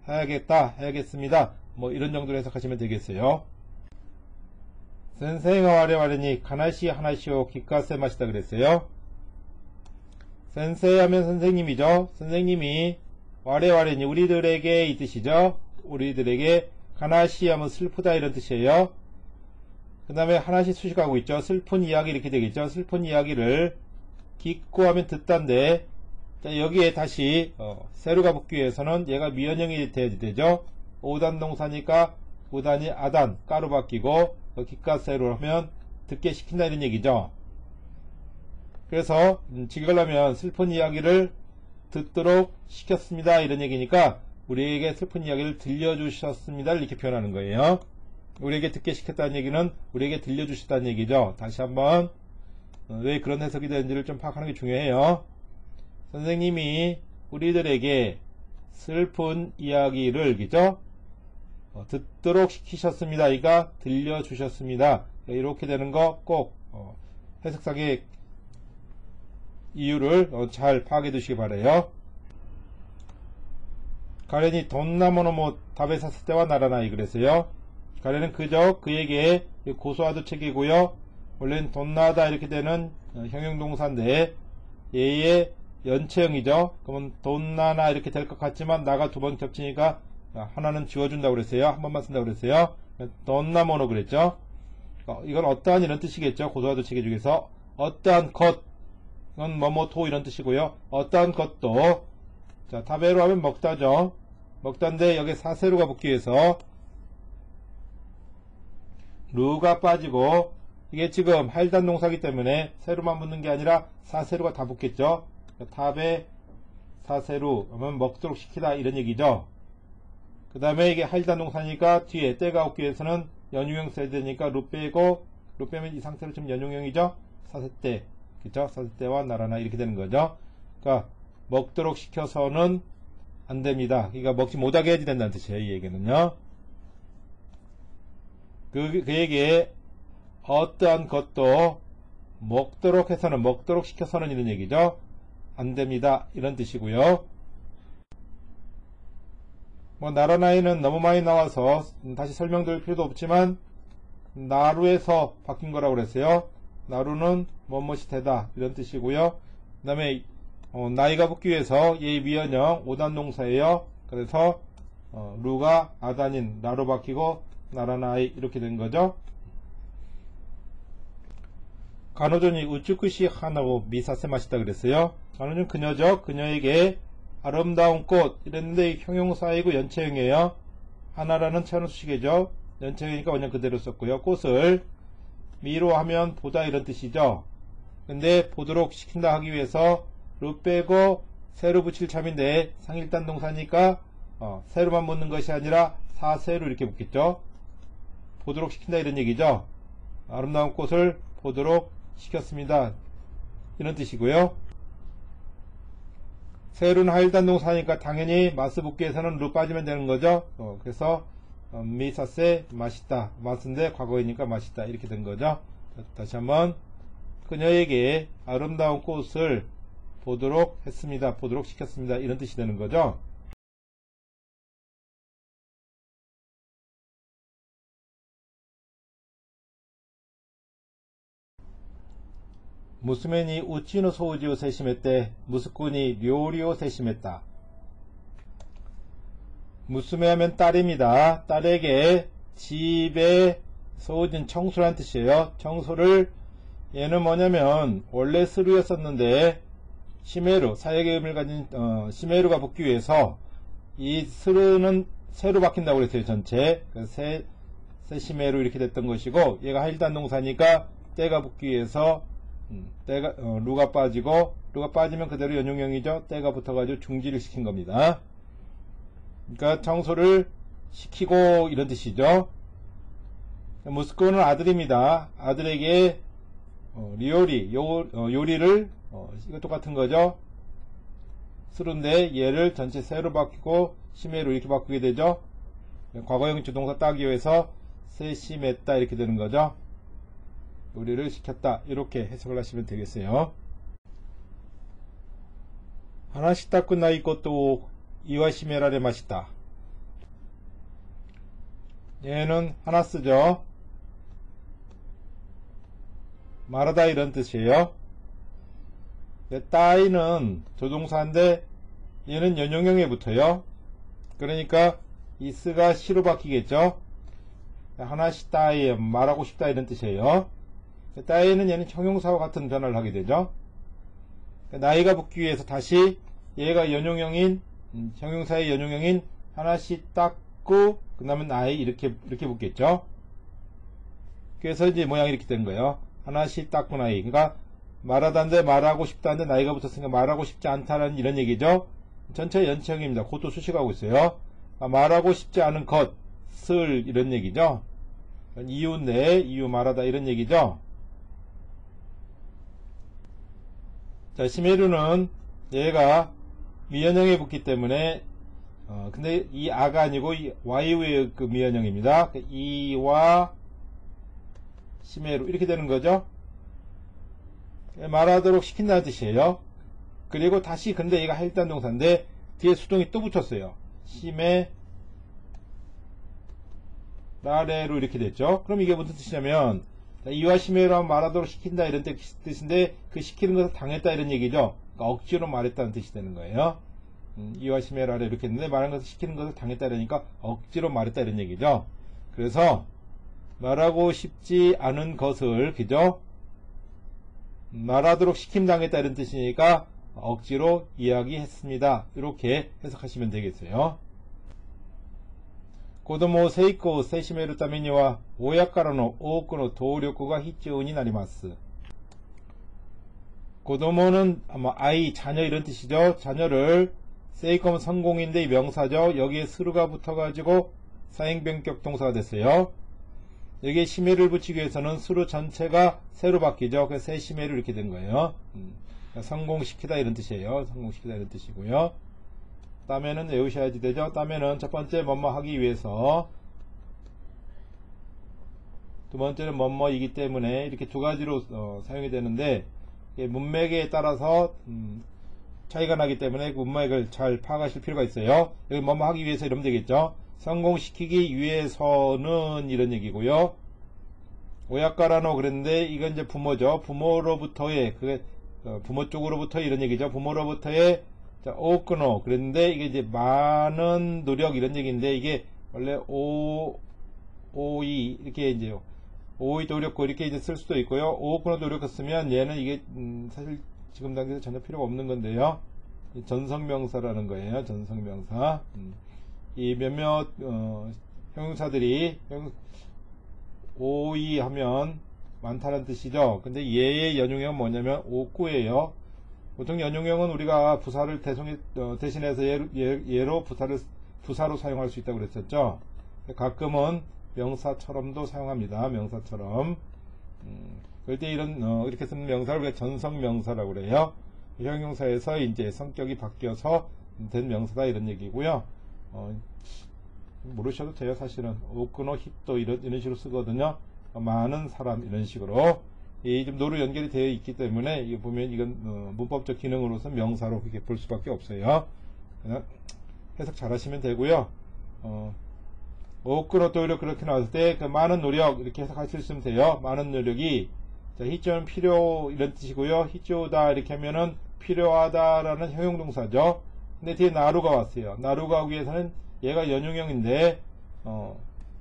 [SPEAKER 1] 해야겠습니다. 뭐 이런 정도로 해석하시면 되겠어요. 센세이가 와레와레니 가나시 하나시오 기카세 마시다 그랬어요. 센세이 하면 선생님이죠. 선생님이 와레와레니 우리들에게 이 뜻이죠. 우리들에게 가나시 하면 슬프다 이런 뜻이에요. 그 다음에 하나씩 수식하고 있죠. 슬픈 이야기 이렇게 되겠죠. 슬픈 이야기를 듣고 하면 듣다인데, 자, 여기에 다시 세루가 붙기 위해서는 얘가 미연형이 돼야 되죠. 오단 동사니까 오단이 아단 까로 바뀌고 기가세로 하면 듣게 시킨다 이런 얘기죠. 그래서 직역하려면 슬픈 이야기를 듣도록 시켰습니다 이런 얘기니까 우리에게 슬픈 이야기를 들려주셨습니다 이렇게 표현하는 거예요. 우리에게 듣게 시켰다는 얘기는 우리에게 들려주셨다는 얘기죠. 다시 한번 왜 그런 해석이 되는지를 좀 파악하는 게 중요해요. 선생님이 우리들에게 슬픈 이야기를, 그죠? 듣도록 시키셨습니다. 그러니까 들려주셨습니다. 이렇게 되는 거 꼭 해석상의 이유를 잘 파악해 두시기 바래요. 가렌이 돈나모노모 답에 샀을 때와 나라나이 그랬어요. 가렌은 그저 그에게 고소하도 책이고요. 원래는 돈나다 이렇게 되는 형용동사인데 얘의 연체형이죠. 그러면 돈나나 이렇게 될 것 같지만 나가 두 번 겹치니까 하나는 지워준다고 그랬어요. 한 번만 쓴다고 그랬어요. 돈나모노 그랬죠. 이건 어떠한 이런 뜻이겠죠. 고소하도 책의 중에서 어떠한 것, 이건 뭐뭐토 이런 뜻이고요. 어떠한 것도, 자, 타베로 하면 먹다죠. 먹다인데 여기 사세로가 붙기 위해서 루가 빠지고, 이게 지금 하일단 동사기 때문에 세로만 붙는 게 아니라 사세로가 다 붙겠죠. 탑에 사세로 하면 먹도록 시키다 이런 얘기죠. 그 다음에 이게 하일단 동사니까 뒤에 때가 없기 위해서는 연용형 써야 되니까 루 빼고, 루 빼면 이 상태로 지금 연용형이죠. 사세때, 그쵸? 사세때와 나라나 이렇게 되는 거죠. 그러니까 먹도록 시켜서는 안 됩니다. 그러니까 먹지 못하게 해야지 된다는 뜻이에요. 이 얘기는요. 그에게 어떠한 것도 먹도록 해서는, 먹도록 시켜서는 이런 얘기죠. 안 됩니다. 이런 뜻이고요. 뭐 나라나이는 너무 많이 나와서 다시 설명드릴 필요도 없지만 나루에서 바뀐 거라고 그랬어요. 나루는 뭐뭇이 되다 이런 뜻이고요. 그 다음에 나이가 붙기 위해서 얘 미연형 5단 동사예요. 그래서 루가 아단인 나로 바뀌고 나라나이 이렇게 된 거죠. 간호존이 우쭈쿠시 하나고 미사세 마시다 그랬어요. 간호존 그녀죠. 그녀에게 아름다운 꽃 이랬는데 형용사이고 연체형이에요. 하나라는 채원수식이죠. 연체형이니까 원형 그대로 썼고요. 꽃을 미로 하면 보다 이런 뜻이죠. 근데 보도록 시킨다 하기 위해서 루 빼고 세로 붙일 참인데 상일단 동사니까 세로만 붙는 것이 아니라 사세로 이렇게 붙겠죠. 보도록 시킨다 이런 얘기죠. 아름다운 꽃을 보도록 시켰습니다 이런 뜻이고요. 세로는 하일단 동사니까 당연히 마스 붙기에서는 루 빠지면 되는 거죠. 그래서 미사세 맛있다, 맛인데 과거이니까 맛있다 이렇게 된 거죠. 다시 한번 그녀에게 아름다운 꽃을 보도록 했습니다, 보도록 시켰습니다 이런 뜻이 되는 거죠. 무스메니 우치노 소우지오 세심했대. 무스꾼이 료리오 세심했다. 무스메 하면 딸입니다. 딸에게 집에 소우진 청소란 뜻이에요. 청소를 얘는 뭐냐면 원래 스루였었는데 시메루 사역의 의미를 가진 시메루가 붙기 위해서 이 스루는 세로 바뀐다고 그랬어요. 전체 세 시메루 이렇게 됐던 것이고 얘가 하일단 동사니까 때가 붙기 위해서 때가 루가 빠지고 루가 빠지면 그대로 연용형이죠. 때가 붙어가지고 중지를 시킨 겁니다. 그러니까 청소를 시키고 이런 뜻이죠. 무스코는 아들입니다. 아들에게 리오리 요리를 이거 똑같은 거죠. 스루인데 얘를 전체 세로 바뀌고 시메로 이렇게 바꾸게 되죠. 과거형 주동사 따기 위해서 세심했다 이렇게 되는 거죠. 요리를 시켰다 이렇게 해석을 하시면 되겠어요. 하나시타 끝나이 것도 이와시메라레 맛있다. 얘는 하나 쓰죠. 말하다 이런 뜻이에요. 따이는 조동사인데 얘는 연용형에 붙어요. 그러니까 이 스가 시로 바뀌겠죠. 하나시타이 말하고 싶다 이런 뜻이에요. 따이는 얘는 형용사와 같은 변화를 하게 되죠. 나이가 붙기 위해서 다시 얘가 연용형인 형용사의 연용형인 하나씩 닦고 그 다음에 나이 이렇게 붙겠죠. 그래서 이제 모양이 이렇게 된 거예요. 하나씩 닦고 나이. 그러니까 말하다는데 말하고 싶다는데 나이가 붙었으니까 말하고 싶지 않다라는 이런 얘기죠. 전체 연체형입니다. 그것도 수식하고 있어요. 말하고 싶지 않은 것을 이런 얘기죠. 이유인데 이유 말하다 이런 얘기죠. 자, 시메루는 얘가 미연형에 붙기 때문에 근데 이 아가 아니고 이 와이우의 그 미연형입니다. 이와 시메루 이렇게 되는 거죠. 말하도록 시킨다는 뜻이에요. 그리고 다시 근데 얘가 하일단 동사인데 뒤에 수동이 또 붙었어요. 시메 라레로 이렇게 됐죠. 그럼 이게 무슨 뜻이냐면 이와 시메로 하면 말하도록 시킨다 이런 뜻인데 그 시키는 것을 당했다 이런 얘기죠. 그러니까 억지로 말했다는 뜻이 되는 거예요. 이와 시메로 아래 이렇게 했는데 말한 것을 시키는 것을 당했다 그러니까 억지로 말했다 이런 얘기죠. 그래서 말하고 싶지 않은 것을 그죠? 말하도록 시킴당했다 이런 뜻이니까 억지로 이야기했습니다. 이렇게 해석하시면 되겠어요. 고도모 세이코 세시메루 타메니와 오야카라노 오코노 도력가 히치오니 나리마스. 고도모는 아마 아이 자녀 이런 뜻이죠. 자녀를 세이코는 성공인데 명사죠. 여기에 스루가 붙어가지고 사행변격 동사가 됐어요. 여기에 시메를 붙이기 위해서는 스루 전체가 세로 바뀌죠. 그래서 세시메루 이렇게 된 거예요. 성공시키다 이런 뜻이에요. 성공시키다 이런 뜻이고요. 다음에는 외우셔야지 되죠. 다음에는 첫 번째 뭐뭐 하기 위해서, 두 번째는 뭐뭐이기 때문에 이렇게 두 가지로 사용이 되는데 문맥에 따라서 차이가 나기 때문에 그 문맥을 잘 파악하실 필요가 있어요. 여기 뭐뭐 하기 위해서 이러면 되겠죠. 성공시키기 위해서는 이런 얘기고요. 오야카라노 그랬는데 이건 이제 부모죠. 부모로부터의 그게 부모 쪽으로부터 이런 얘기죠. 부모로부터의 오크노 그랬는데 이게 이제 많은 노력 이런 얘기인데 이게 원래 오이 이렇게 이제 오이 노력고 이렇게 이제 쓸 수도 있고요. 오오쿠노 노력고 쓰면 얘는 이게 사실 지금 단계에서 전혀 필요가 없는 건데요. 전성명사라는 거예요. 전성명사. 이 몇몇 형용사들이 오이 하면 많다는 뜻이죠. 근데 얘의 연용형은 뭐냐면 오꾸예요. 보통 연용형은 우리가 부사를 대신해서 얘로 부사로 사용할 수 있다고 그랬었죠. 가끔은 명사처럼도 사용합니다. 명사처럼. 그럴 때 이렇게 쓰는 명사를 우리가 전성명사라고 그래요. 형용사에서 이제 성격이 바뀌어서 된 명사다 이런 얘기고요. 모르셔도 돼요. 사실은 오쿠노 히토 이런 식으로 쓰거든요. 많은 사람 이런 식으로 이 좀 노로 연결이 되어 있기 때문에 이거 보면 이건 문법적 기능으로서 명사로 그렇게 볼 수밖에 없어요. 그냥 해석 잘 하시면 되고요. 오쿠노 도이로 그렇게 나왔을 때 그 많은 노력 이렇게 해석하실 수 있으면 돼요. 많은 노력이 히쪼는 필요 이런 뜻이고요. 히쪼다 이렇게 하면은 필요하다라는 형용동사죠. 근데 뒤에 나루가 왔어요. 나루가 오기 위해서는 얘가 연용형인데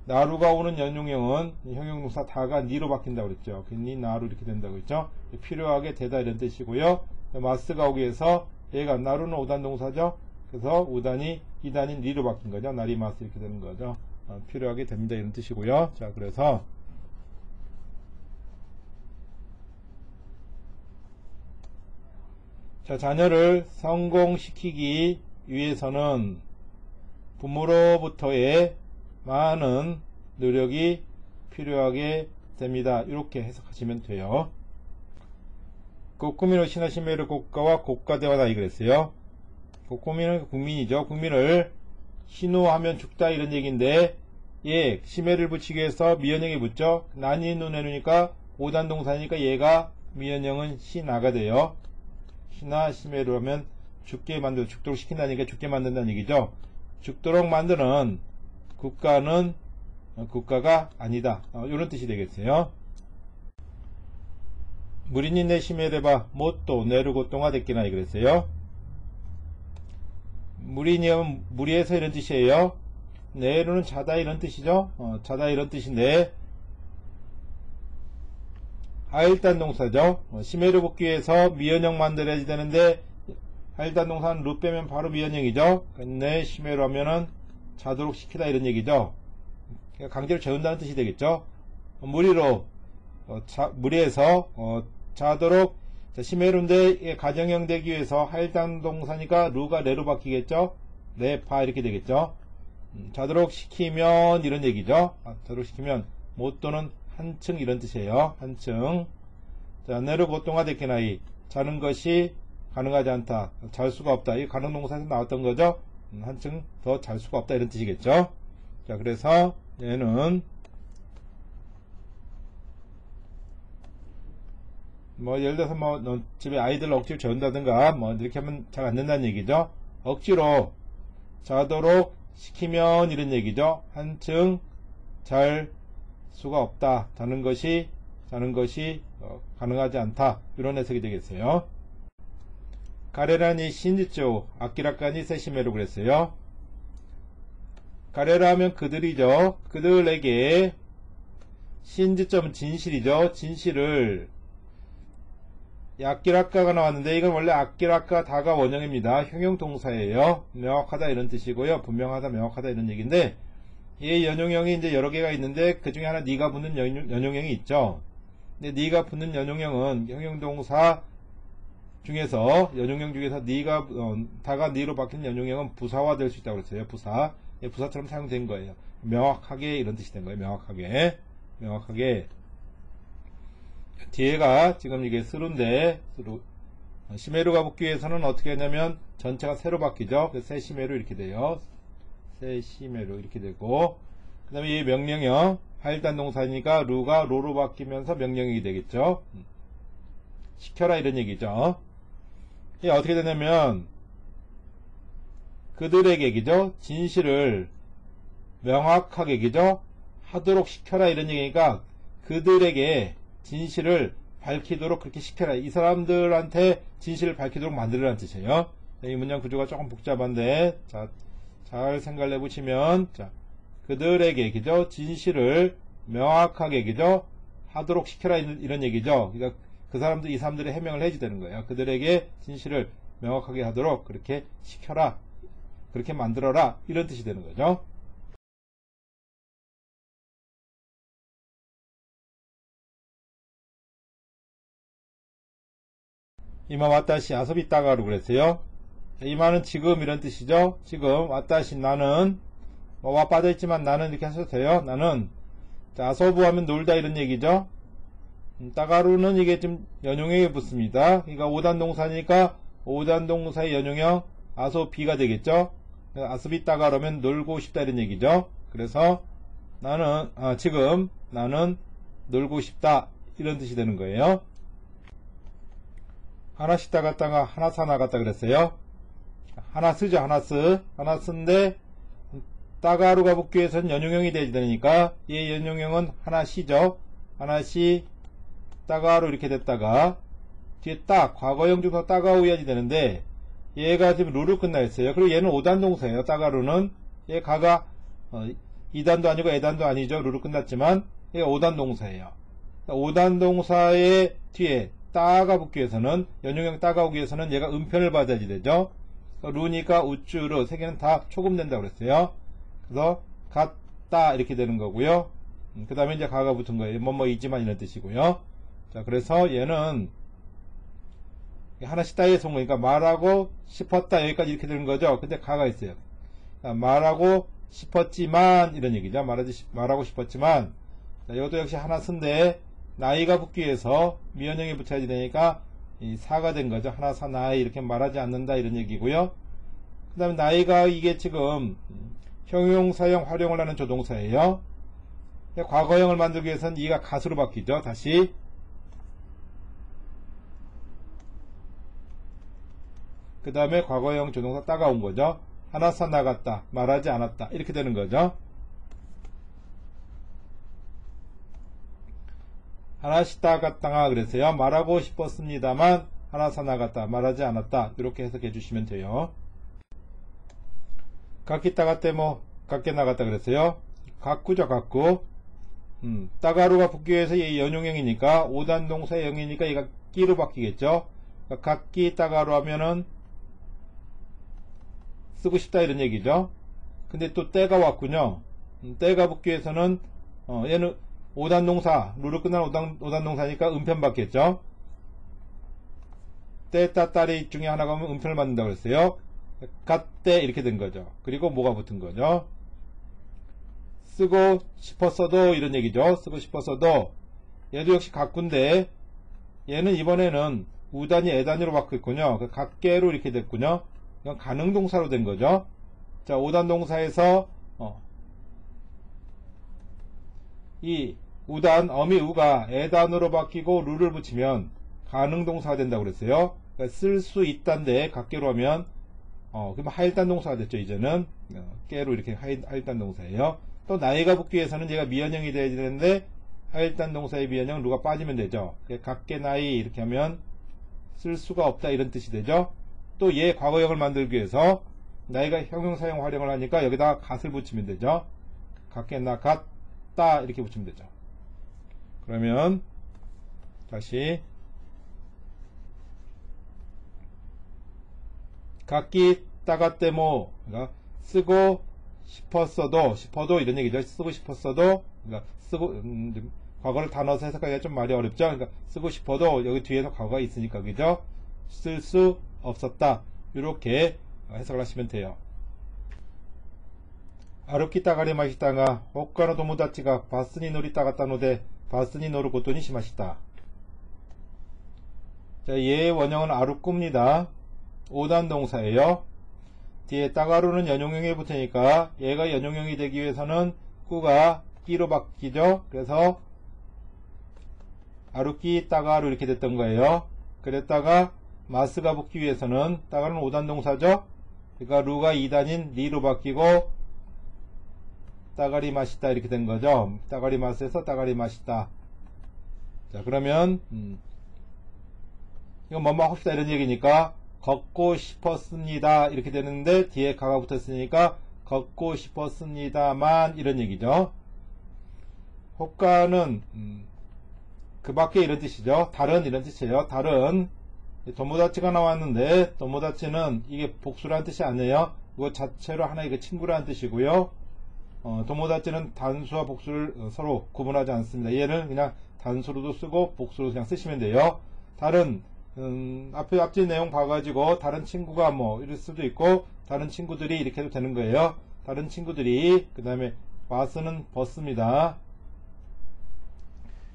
[SPEAKER 1] 나루가 오는 연용형은 형용동사 다가 니로 바뀐다고 그랬죠. 니 나루 이렇게 된다고 했죠. 필요하게 되다 이런 뜻이고요. 마스가 오기 위해서 얘가 나루는 5단 동사죠. 그래서 5단이 2단이 니로 바뀐 거죠. 나리마스 이렇게 되는 거죠. 필요하게 됩니다 이런 뜻이고요. 자, 그래서 자, 자녀를 성공시키기 위해서는 부모로부터의 많은 노력이 필요하게 됩니다. 이렇게 해석하시면 돼요. 국민을 신하시메를 국가와 국가대화다 이 그랬어요. 국민은 국민이죠. 국민을 신호하면 죽다 이런 얘기인데 예, 시메를 붙이기 위해서 미연형이 붙죠. 난이 눈에누니까 5단 동사니까 얘가 미연형은 시나가 돼요. 시나 시메로 하면 죽도록 시킨다니까 죽게 만든다는 얘기죠. 죽도록 만드는 국가는 국가가 아니다. 이런 뜻이 되겠어요. 무리니 네 시메레바 못도 내르고똥화 됐기나 그랬어요. 무리니은 무리해서 이런 뜻이에요. 내르는 자다 이런 뜻이죠. 자다 이런 뜻인데 하일단 동사죠. 시메를 붙기 위해서 미연형 만들어야지 되는데 하일단 동사는 루 빼면 바로 미연형이죠. 근데 시메로 하면은 자도록 시키다 이런 얘기죠. 강제로 재운다는 뜻이 되겠죠. 무리로 무리해서 자도록 시메루인데 가정형 되기 위해서 하일단 동사니까 루가 레로 바뀌겠죠. 네파 이렇게 되겠죠. 자도록 시키면 이런 얘기죠. 자도록 시키면 못도는 한층 이런 뜻이에요. 한층. 자, 내로 고통화 데키나이 자는 것이 가능하지 않다. 잘 수가 없다. 이 가능 동사에서 나왔던 거죠. 한층 더 잘 수가 없다 이런 뜻이겠죠. 자, 그래서 얘는 뭐 예를 들어서 뭐 집에 아이들 억지로 재운다든가 뭐 이렇게 하면 잘 안 된다는 얘기죠. 억지로 자도록 시키면 이런 얘기죠. 한층 잘 수가 없다. 자는 것이 가능하지 않다. 이런 해석이 되겠어요. 가레라니 신지조 아키라카니 세시메로 그랬어요. 가레라 하면 그들이죠. 그들에게 신지점은 진실이죠. 진실을 아키라카가 나왔는데 이건 원래 아키라카 다가 원형입니다. 형용동사예요. 명확하다 이런 뜻이고요. 분명하다 명확하다 이런 얘기인데 이 연용형이 이제 여러 개가 있는데 그 중에 하나 니가 붙는 연용형이 있죠. 근데 니가 붙는 연용형은 형용동사 중에서 연용형 중에서 니가 다가 니로 바뀐 연용형은 부사화 될 수 있다고 그랬어요. 부사처럼 사용된 거예요. 명확하게 이런 뜻이 된 거예요. 명확하게 뒤에가 지금 이게 스루인데 시메루가 붙기 위해서는 어떻게 하냐면 전체가 세로 바뀌죠. 그래서 세시메루 이렇게 돼요. 세시메루 이렇게 되고 그 다음에 이 명령형 하일단 동사니까 루가 로로 바뀌면서 명령형이 되겠죠. 시켜라 이런 얘기죠. 이게 어떻게 되냐면 그들에게 그죠? 진실을 명확하게 그죠? 하도록 시켜라 이런 얘기니까 그들에게 진실을 밝히도록 그렇게 시켜라. 이 사람들한테 진실을 밝히도록 만들라는 뜻이에요. 이 문장 구조가 조금 복잡한데 자, 잘 생각을 해보시면 자, 그들에게 그죠? 진실을 명확하게 그죠? 하도록 시켜라 이런 얘기죠. 그러니까 그 사람들, 이 사람들의 해명을 해야 되는 거예요. 그들에게 진실을 명확하게 하도록 그렇게 시켜라, 그렇게 만들어라, 이런 뜻이 되는 거죠. 이마 왔다시 아소비 따가로 그랬어요. 이마는 지금 이런 뜻이죠. 지금 왔다시 나는 와 빠져있지만 나는 이렇게 하셔도 돼요. 나는 자, 아소부 하면 놀다 이런 얘기죠. 따가루는 이게 좀 연용형에 붙습니다. 그러니까 5단 동사니까 5단 동사의 연용형 아소비가 되겠죠. 아소비 따가루면 놀고 싶다 이런 얘기죠. 그래서 나는 지금 나는 놀고 싶다 이런 뜻이 되는 거예요. 하나씩 따갔다가 하나사 나갔다 그랬어요. 하나 쓰죠. 하나 쓴데 따가루가 붙기 위해서는 연용형이 돼야 되니까 얘 연용형은 하나시죠. 하나시 따가루 이렇게 됐다가 뒤에 따 과거형 중에서 따가우야지 되는데 얘가 지금 루로 끝나 있어요. 그리고 얘는 5단 동사예요. 따가루는 얘 가가 2단도 아니고 애단도 아니죠. 루로 끝났지만 얘가 5단 동사예요. 5단 동사의 뒤에 따가 붙기 위해서는 연용형 따가 오기 위해서는 얘가 음편을 받아야지 되죠. 루니까 우쭈르 세 개는 다 초금된다고 그랬어요. 그래서 갔다 이렇게 되는 거고요. 그 다음에 이제 가가 붙은 거예요. 뭐뭐이지만 이런 뜻이고요. 자, 그래서 얘는 하나씩 따에서 온 거니까 말하고 싶었다 여기까지 이렇게 되는 거죠. 근데 가가 있어요. 말하고 싶었지만 이런 얘기죠. 말하고 싶었지만 자, 이것도 역시 하나 쓴데 나이가 붙기 위해서 미연형이 붙여야 되니까 이 사가 된 거죠. 하나 사 나이 이렇게 말하지 않는다 이런 얘기고요. 그 다음에 나이가 이게 지금 형용사형 활용을 하는 조동사예요. 과거형을 만들기 위해서는 이가 갓으로 바뀌죠. 다시 그 다음에 과거형 조동사 따가운 거죠. 하나 사 나갔다 말하지 않았다 이렇게 되는 거죠. 하나씩 따갔다가 그랬어요. 말하고 싶었습니다만 하나 사 나갔다 말하지 않았다 이렇게 해석해 주시면 돼요. 각기 따갔대 뭐 각게 나갔다 그랬어요. 각구죠. 각구. 따가루가 붙기 위해서 이 연용형이니까 5단 동사의 형이니까 얘가 끼로 바뀌겠죠. 그러니까 각기 따가루 하면은 쓰고 싶다 이런 얘기죠. 근데 또 때가 왔군요. 때가 붙기 위해서는 얘는 5단 동사 루로 끝난 5단 동사니까 음편 받겠죠. 때 따따리 중에 하나가 오면 음편을 받는다고 그랬어요. 갓때 이렇게 된 거죠. 그리고 뭐가 붙은 거죠. 쓰고 싶었어도 이런 얘기죠. 쓰고 싶었어도 얘도 역시 각군데 얘는 이번에는 우단이 애단으로 바뀌었군요. 각계로 이렇게 됐군요. 이건 가능동사로 된 거죠. 자, 5단 동사에서 이 우단 어미 우가 애단으로 바뀌고 루를 붙이면 가능동사가 된다고 그랬어요. 그러니까 쓸 수 있단데 각계로 하면 그럼 하일단 동사가 됐죠. 이제는 깨로 이렇게 하일단 동사예요. 또 나이가 붙기 위해서는 얘가 미연형이 돼야 되는데 하일단 동사의 미연형 루가 빠지면 되죠. 각계 나이 이렇게 하면 쓸 수가 없다 이런 뜻이 되죠. 또 얘 과거형을 만들기 위해서 나이가 형용사형 활용을 하니까 여기다 갓을 붙이면 되죠. 각계 나 갓다 이렇게 붙이면 되죠. 그러면 다시 각기 따가때모 그러니까 쓰고 싶어도 이런 얘기죠. 쓰고 싶었어도 그러니까 쓰고 과거를 다 넣어서 해석하기가 좀 말이 어렵죠. 그러니까 쓰고 싶어도 여기 뒤에서 과거가 있으니까 그죠? 쓸 수 없었다 이렇게 해석을 하시면 돼요. 아르키 따가리 마시다가 옥가노 도모다치가 바스니 노리 따갔다 노데 바스니 노르 고토니 시마시다. 자, 얘의 원형은 아루꾸입니다. 5단 동사예요. 뒤에 따가루는 연용형이 붙으니까 얘가 연용형이 되기 위해서는 꾸가 끼로 바뀌죠. 그래서 아루끼 따가루 이렇게 됐던 거예요. 그랬다가 마스가 붙기 위해서는 따가루는 5단 동사죠. 그러니까 루가 2단인 리로 바뀌고 따가리 맛있다 이렇게 된 거죠. 따가리 맛에서 따가리 맛있다. 자, 그러면 이건 뭐뭐 합시다 이런 얘기니까 걷고 싶었습니다 이렇게 되는데 뒤에 가가 붙었으니까 걷고 싶었습니다만 이런 얘기죠. 호가는 그 밖에 이런 뜻이죠. 다른 이런 뜻이에요. 다른 도모다치가 나왔는데 도모다치는 이게 복수라는 뜻이 아니에요. 그거 자체로 하나의 그 친구라는 뜻이고요. 도모다치는 단수와 복수를 서로 구분하지 않습니다. 얘를 그냥 단수로도 쓰고 복수로 그냥 쓰시면 돼요. 다른 앞뒤 내용 봐가지고 다른 친구가 뭐 이럴 수도 있고 다른 친구들이 이렇게 해도 되는 거예요. 다른 친구들이 그 다음에 버스는 버스입니다.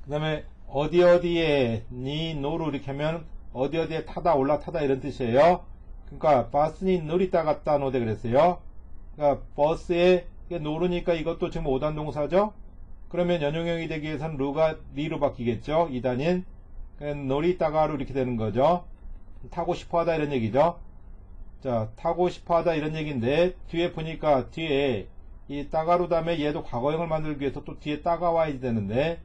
[SPEAKER 1] 그 다음에 어디어디에 니 노루 이렇게 하면 어디어디에 타다 올라타다 이런 뜻이에요. 그러니까 버스니 노리다 갔다 노대 그랬어요. 그러니까 버스에 노르니까 이것도 지금 5단 동사죠. 그러면 연용형이 되기 위해서는 루가 리로 바뀌겠죠. 2단인 노리다가로 이렇게 되는 거죠. 타고 싶어하다 이런 얘기죠. 자, 타고 싶어하다 이런 얘기인데 뒤에 보니까 뒤에 이 따가루 다음에 얘도 과거형을 만들기 위해서 또 뒤에 따가와야 되는데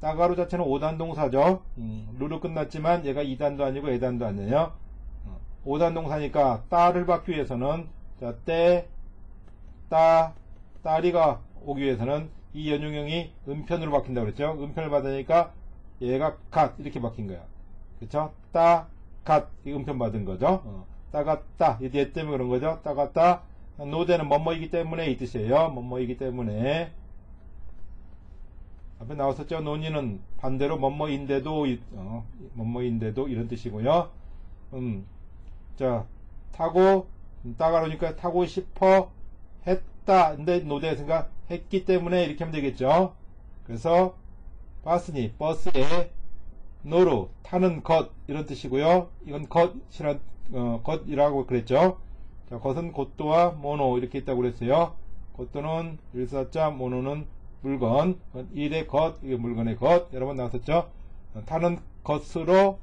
[SPEAKER 1] 따가루 자체는 5단 동사죠. 루로 끝났지만 얘가 2단도 아니고 2단도 아니에요. 5단 동사니까 따를 받기 위해서는 자, 따리가 오기 위해서는 이 연용형이 음편으로 바뀐다고 그랬죠. 음편을 받으니까 얘가 갓 이렇게 바뀐 거야. 그쵸? 갓 음편 받은 거죠. 따갔다 얘 때문에 그런 거죠. 따갔다 노대는 뭐뭐이기 때문에 이 뜻이에요. 뭐뭐이기 때문에 앞에 나왔었죠. 논의는 반대로 뭐뭐인데도 뭐뭐인데도 이런 뜻이고요. 자, 타고 따가로니까 타고 싶어 했다. 근데 노대에서가 했기 때문에 이렇게 하면 되겠죠. 그래서 버스니 버스에 노루 타는 것 이런 뜻이고요. 이건 것이라고 그랬죠. 자, 것은 곧도와 모노 이렇게 있다고 그랬어요. 곧도는 일사자, 모노는 물건, 일의 것, 이게 물건의 것 여러 번 나왔었죠. 타는 것으로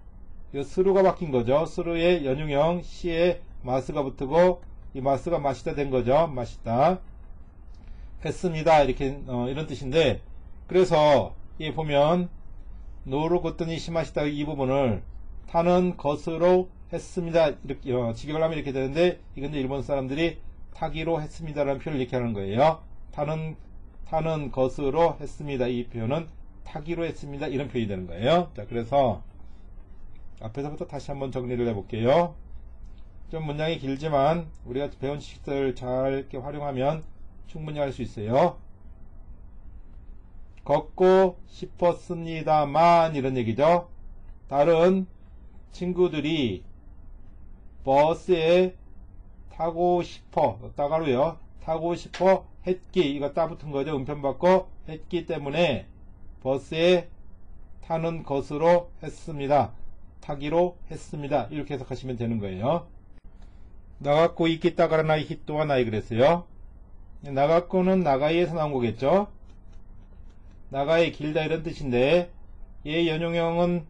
[SPEAKER 1] 스루가 바뀐 거죠. 스루의 연용형 시에 마스가 붙고 이 마스가 마시다 된 거죠. 마시다 했습니다. 이렇게 이런 뜻인데 그래서 이 보면 노루 걷더니 심하시다 이 부분을 타는 것으로 했습니다. 이렇게 직역을 하면 이렇게 되는데 이건 일본 사람들이 타기로 했습니다라는 표현을 이렇게 하는 거예요. 타는 것으로 했습니다. 이 표현은 타기로 했습니다. 이런 표현이 되는 거예요. 자, 그래서 앞에서부터 다시 한번 정리를 해볼게요. 좀 문장이 길지만 우리가 배운 지식들 잘 이렇게 활용하면 충분히 할 수 있어요. 걷고 싶었습니다만 이런 얘기죠. 다른 친구들이 버스에 타고 싶어 따가로요. 타고 싶어 했기 이거 따 붙은 거죠. 음편 받고 했기 때문에 버스에 타는 것으로 했습니다. 타기로 했습니다. 이렇게 해석하시면 되는 거예요. 나가고 있기 따가라 나이 히또와 나이 그랬어요. 나가고는 나가이에서 나온 거겠죠. 나가이 길다 이런 뜻인데 얘 연용형은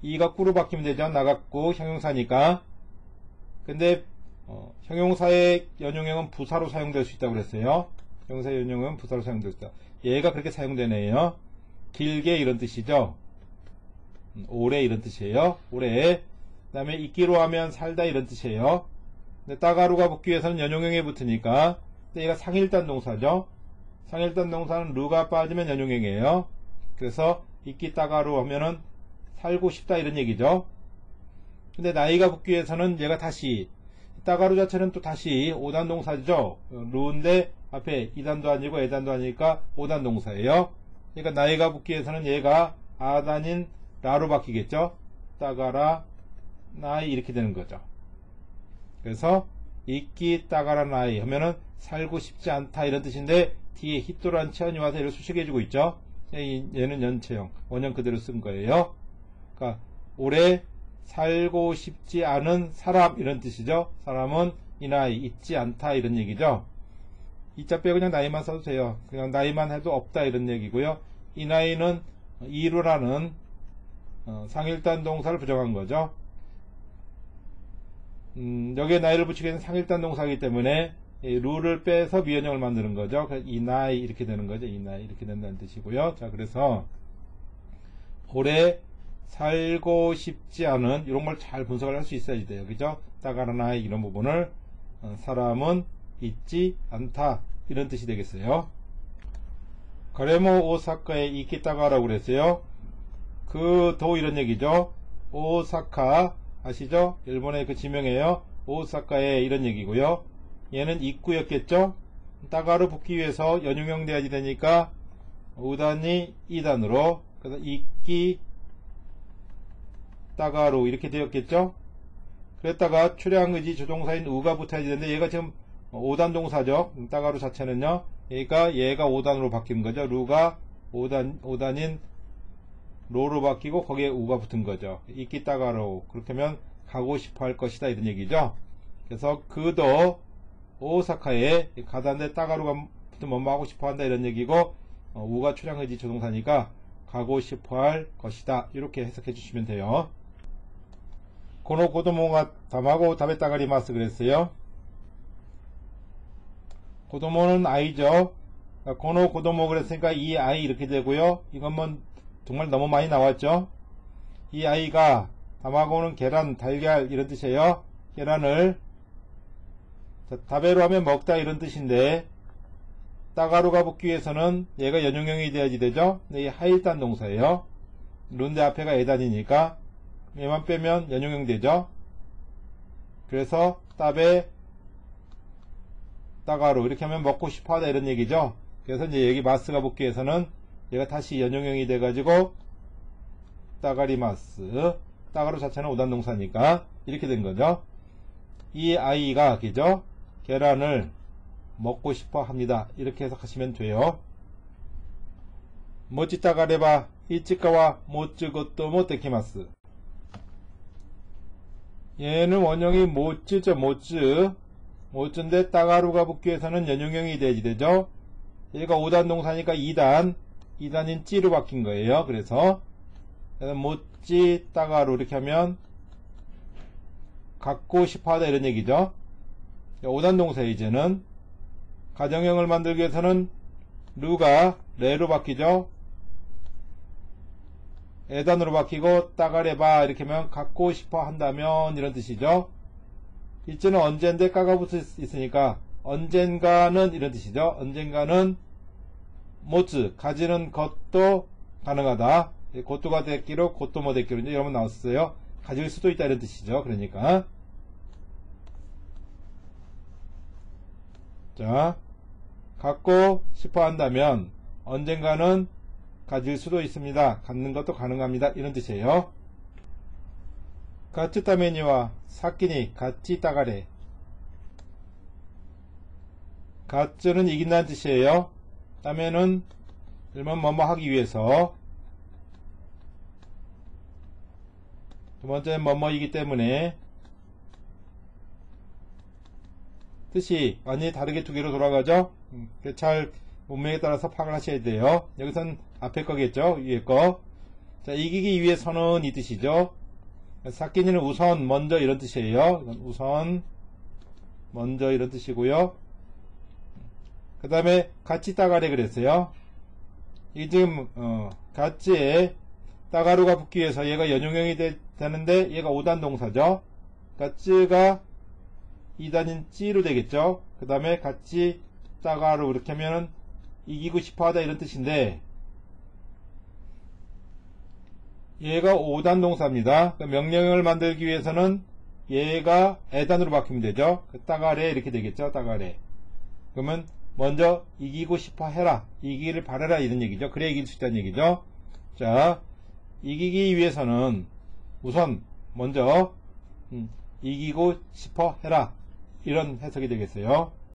[SPEAKER 1] 이가 꾸로 바뀌면 되죠. 나갔고 형용사니까. 근데 형용사의 연용형은 부사로 사용될 수 있다고 그랬어요. 형용사의 연용형은 부사로 사용될 수 있다. 얘가 그렇게 사용되네요. 길게 이런 뜻이죠. 오래 이런 뜻이에요. 오래. 그 다음에 있기로 하면 살다 이런 뜻이에요. 근데 따가루가 붙기 위해서는 연용형에 붙으니까 근데 얘가 상일단 동사죠. 상일단 동사는 루가 빠지면 연용형이에요. 그래서 있기 따가루 하면은 살고 싶다 이런 얘기죠. 근데 나이가 붙기 위해서는 얘가 다시 따가루 자체는 또 다시 5단 동사죠. 루인데 앞에 2단도 아니고 에단도 아니니까 5단 동사예요. 그러니까 나이가 붙기 위해서는 얘가 아단인 라로 바뀌겠죠. 따가라 나이 이렇게 되는 거죠. 그래서 있기 따가라 나이 하면은 살고 싶지 않다 이런 뜻인데 뒤에 히토라는 체언이 와서 이렇게 수식해주고 있죠. 얘는 연체형 원형 그대로 쓴 거예요. 그러니까 오래 살고 싶지 않은 사람 이런 뜻이죠. 사람은 이 나이 있지 않다 이런 얘기죠. 이자 빼고 그냥 나이만 써도 돼요. 그냥 나이만 해도 없다 이런 얘기고요. 이 나이는 이루라는 상일단 동사를 부정한 거죠. 여기에 나이를 붙이게 되는 상일단 동사이기 때문에 루를 빼서 미연형을 만드는 거죠. 그래서 이 나이 이렇게 되는 거죠. 이 나이 이렇게 된다는 뜻이고요. 자, 그래서 오래 살고 싶지 않은 이런 걸 잘 분석을 할 수 있어야 돼요. 그죠? 따가라 나이 이런 부분을 사람은 있지 않다 이런 뜻이 되겠어요. 가레모 오사카에 이키따가라고 그랬어요. 그 도 이런 얘기죠. 오사카 아시죠? 일본의 그 지명이에요. 오사카에 이런 얘기고요. 얘는 입구였겠죠. 따가로 붙기 위해서 연용형 돼야지 되니까 우단이 2단으로 그래서 이끼 따가로 이렇게 되었겠죠. 그랬다가 출향의지 조동사인 우가 붙어야지 되는데 얘가 지금 5단 동사죠. 따가로 자체는요. 그러니까 얘가 5단으로 바뀐 거죠. 루가 5단인 로로 바뀌고 거기에 우가 붙은 거죠. 이끼 따가로 그렇게 하면 가고 싶어 할 것이다 이런 얘기죠. 그래서 그도 오사카에 가다는데 따가로가 붙으면 뭐 하고 싶어 한다 이런 얘기고 우가 출향의지 조동사니까 가고 싶어 할 것이다 이렇게 해석해 주시면 돼요. 고노 고도모가 담하고 다베 따가리마스 그랬어요. 고도모는 아이죠. 고노 고도모 그랬으니까 이 아이 이렇게 되고요. 이건 뭐 정말 너무 많이 나왔죠. 이 아이가 담하고는 계란, 달걀 이런 뜻이에요. 계란을 다베로 하면 먹다 이런 뜻인데 따가루가 붙기 위해서는 얘가 연용형이 돼야지 되죠. 근데 이 하일단 동사예요. 룬데 앞에가 에단이니까 얘만 빼면 연용형 되죠. 그래서 따베 따가루 이렇게 하면 먹고 싶어 하다 이런 얘기죠. 그래서 이제 여기 마스가 붙기 위해서는 얘가 다시 연용형이 돼가지고 따가리마스 따가루 자체는 5단 동사니까 이렇게 된 거죠. 이 아이가 그죠? 계란을 먹고 싶어 합니다. 이렇게 해석하시면 돼요. 모찌 따가레바 이치카와 모찌 것도 못데키마스. 얘는 원형이 모찌죠. 모찌인데 따가루가 붙기 위해서는 연용형이 돼야지 되죠. 얘가 5단 동사니까 2단인 찌로 바뀐 거예요. 그래서 모찌 따가루 이렇게 하면 갖고 싶어 하다 이런 얘기죠. 5단 동사에 이제는 가정형을 만들기 위해서는 루가 레로 바뀌죠. 에단으로 바뀌고 따가레바 이렇게 하면 갖고 싶어 한다면 이런 뜻이죠. 이제는 언젠데 까가 붙어 있으니까 언젠가는 이런 뜻이죠. 언젠가는 모츠 가지는 것도 가능하다. 고토가 됐기로 고토 뭐 됐기로 이제 여러 번 나왔어요. 가질 수도 있다 이런 뜻이죠. 그러니까 자 갖고 싶어 한다면 언젠가는 가질 수도 있습니다. 갖는 것도 가능합니다. 이런 뜻이에요. 가츠 타메니와 사키니 가치 따가레. 가츠는 이긴다는 뜻이에요. 따면은 일본 뭐뭐 하기 위해서 두 번째는 뭐뭐이기 때문에 뜻이 완전히 다르게 두 개로 돌아가죠. 잘 문맥에 따라서 파악을 하셔야 돼요. 여기선 앞에 거겠죠. 위에 거. 자, 이기기 위해서는 이 뜻이죠. 사키니는 우선, 먼저 이런 뜻이에요. 우선, 먼저 이런 뜻이고요. 그 다음에 같이 따가래 그랬어요. 이게 지금 같이에 따가루가 붙기 위해서 얘가 연용형이 되는데 얘가 5단 동사죠. 같이가 2단인 찌로 되겠죠. 그 다음에 같이 따가루 이렇게 하면은 이기고 싶어하다 이런 뜻인데 얘가 5단 동사입니다. 명령형을 만들기 위해서는 얘가 에단으로 바뀌면 되죠. 따가레 이렇게 되겠죠. 따가레. 그러면 먼저 이기고 싶어 해라. 이기기를 바라라 이런 얘기죠. 그래 이길 수 있다는 얘기죠. 자, 이기기 위해서는 우선 먼저 이기고 싶어 해라. 이런 해석이 되겠어요.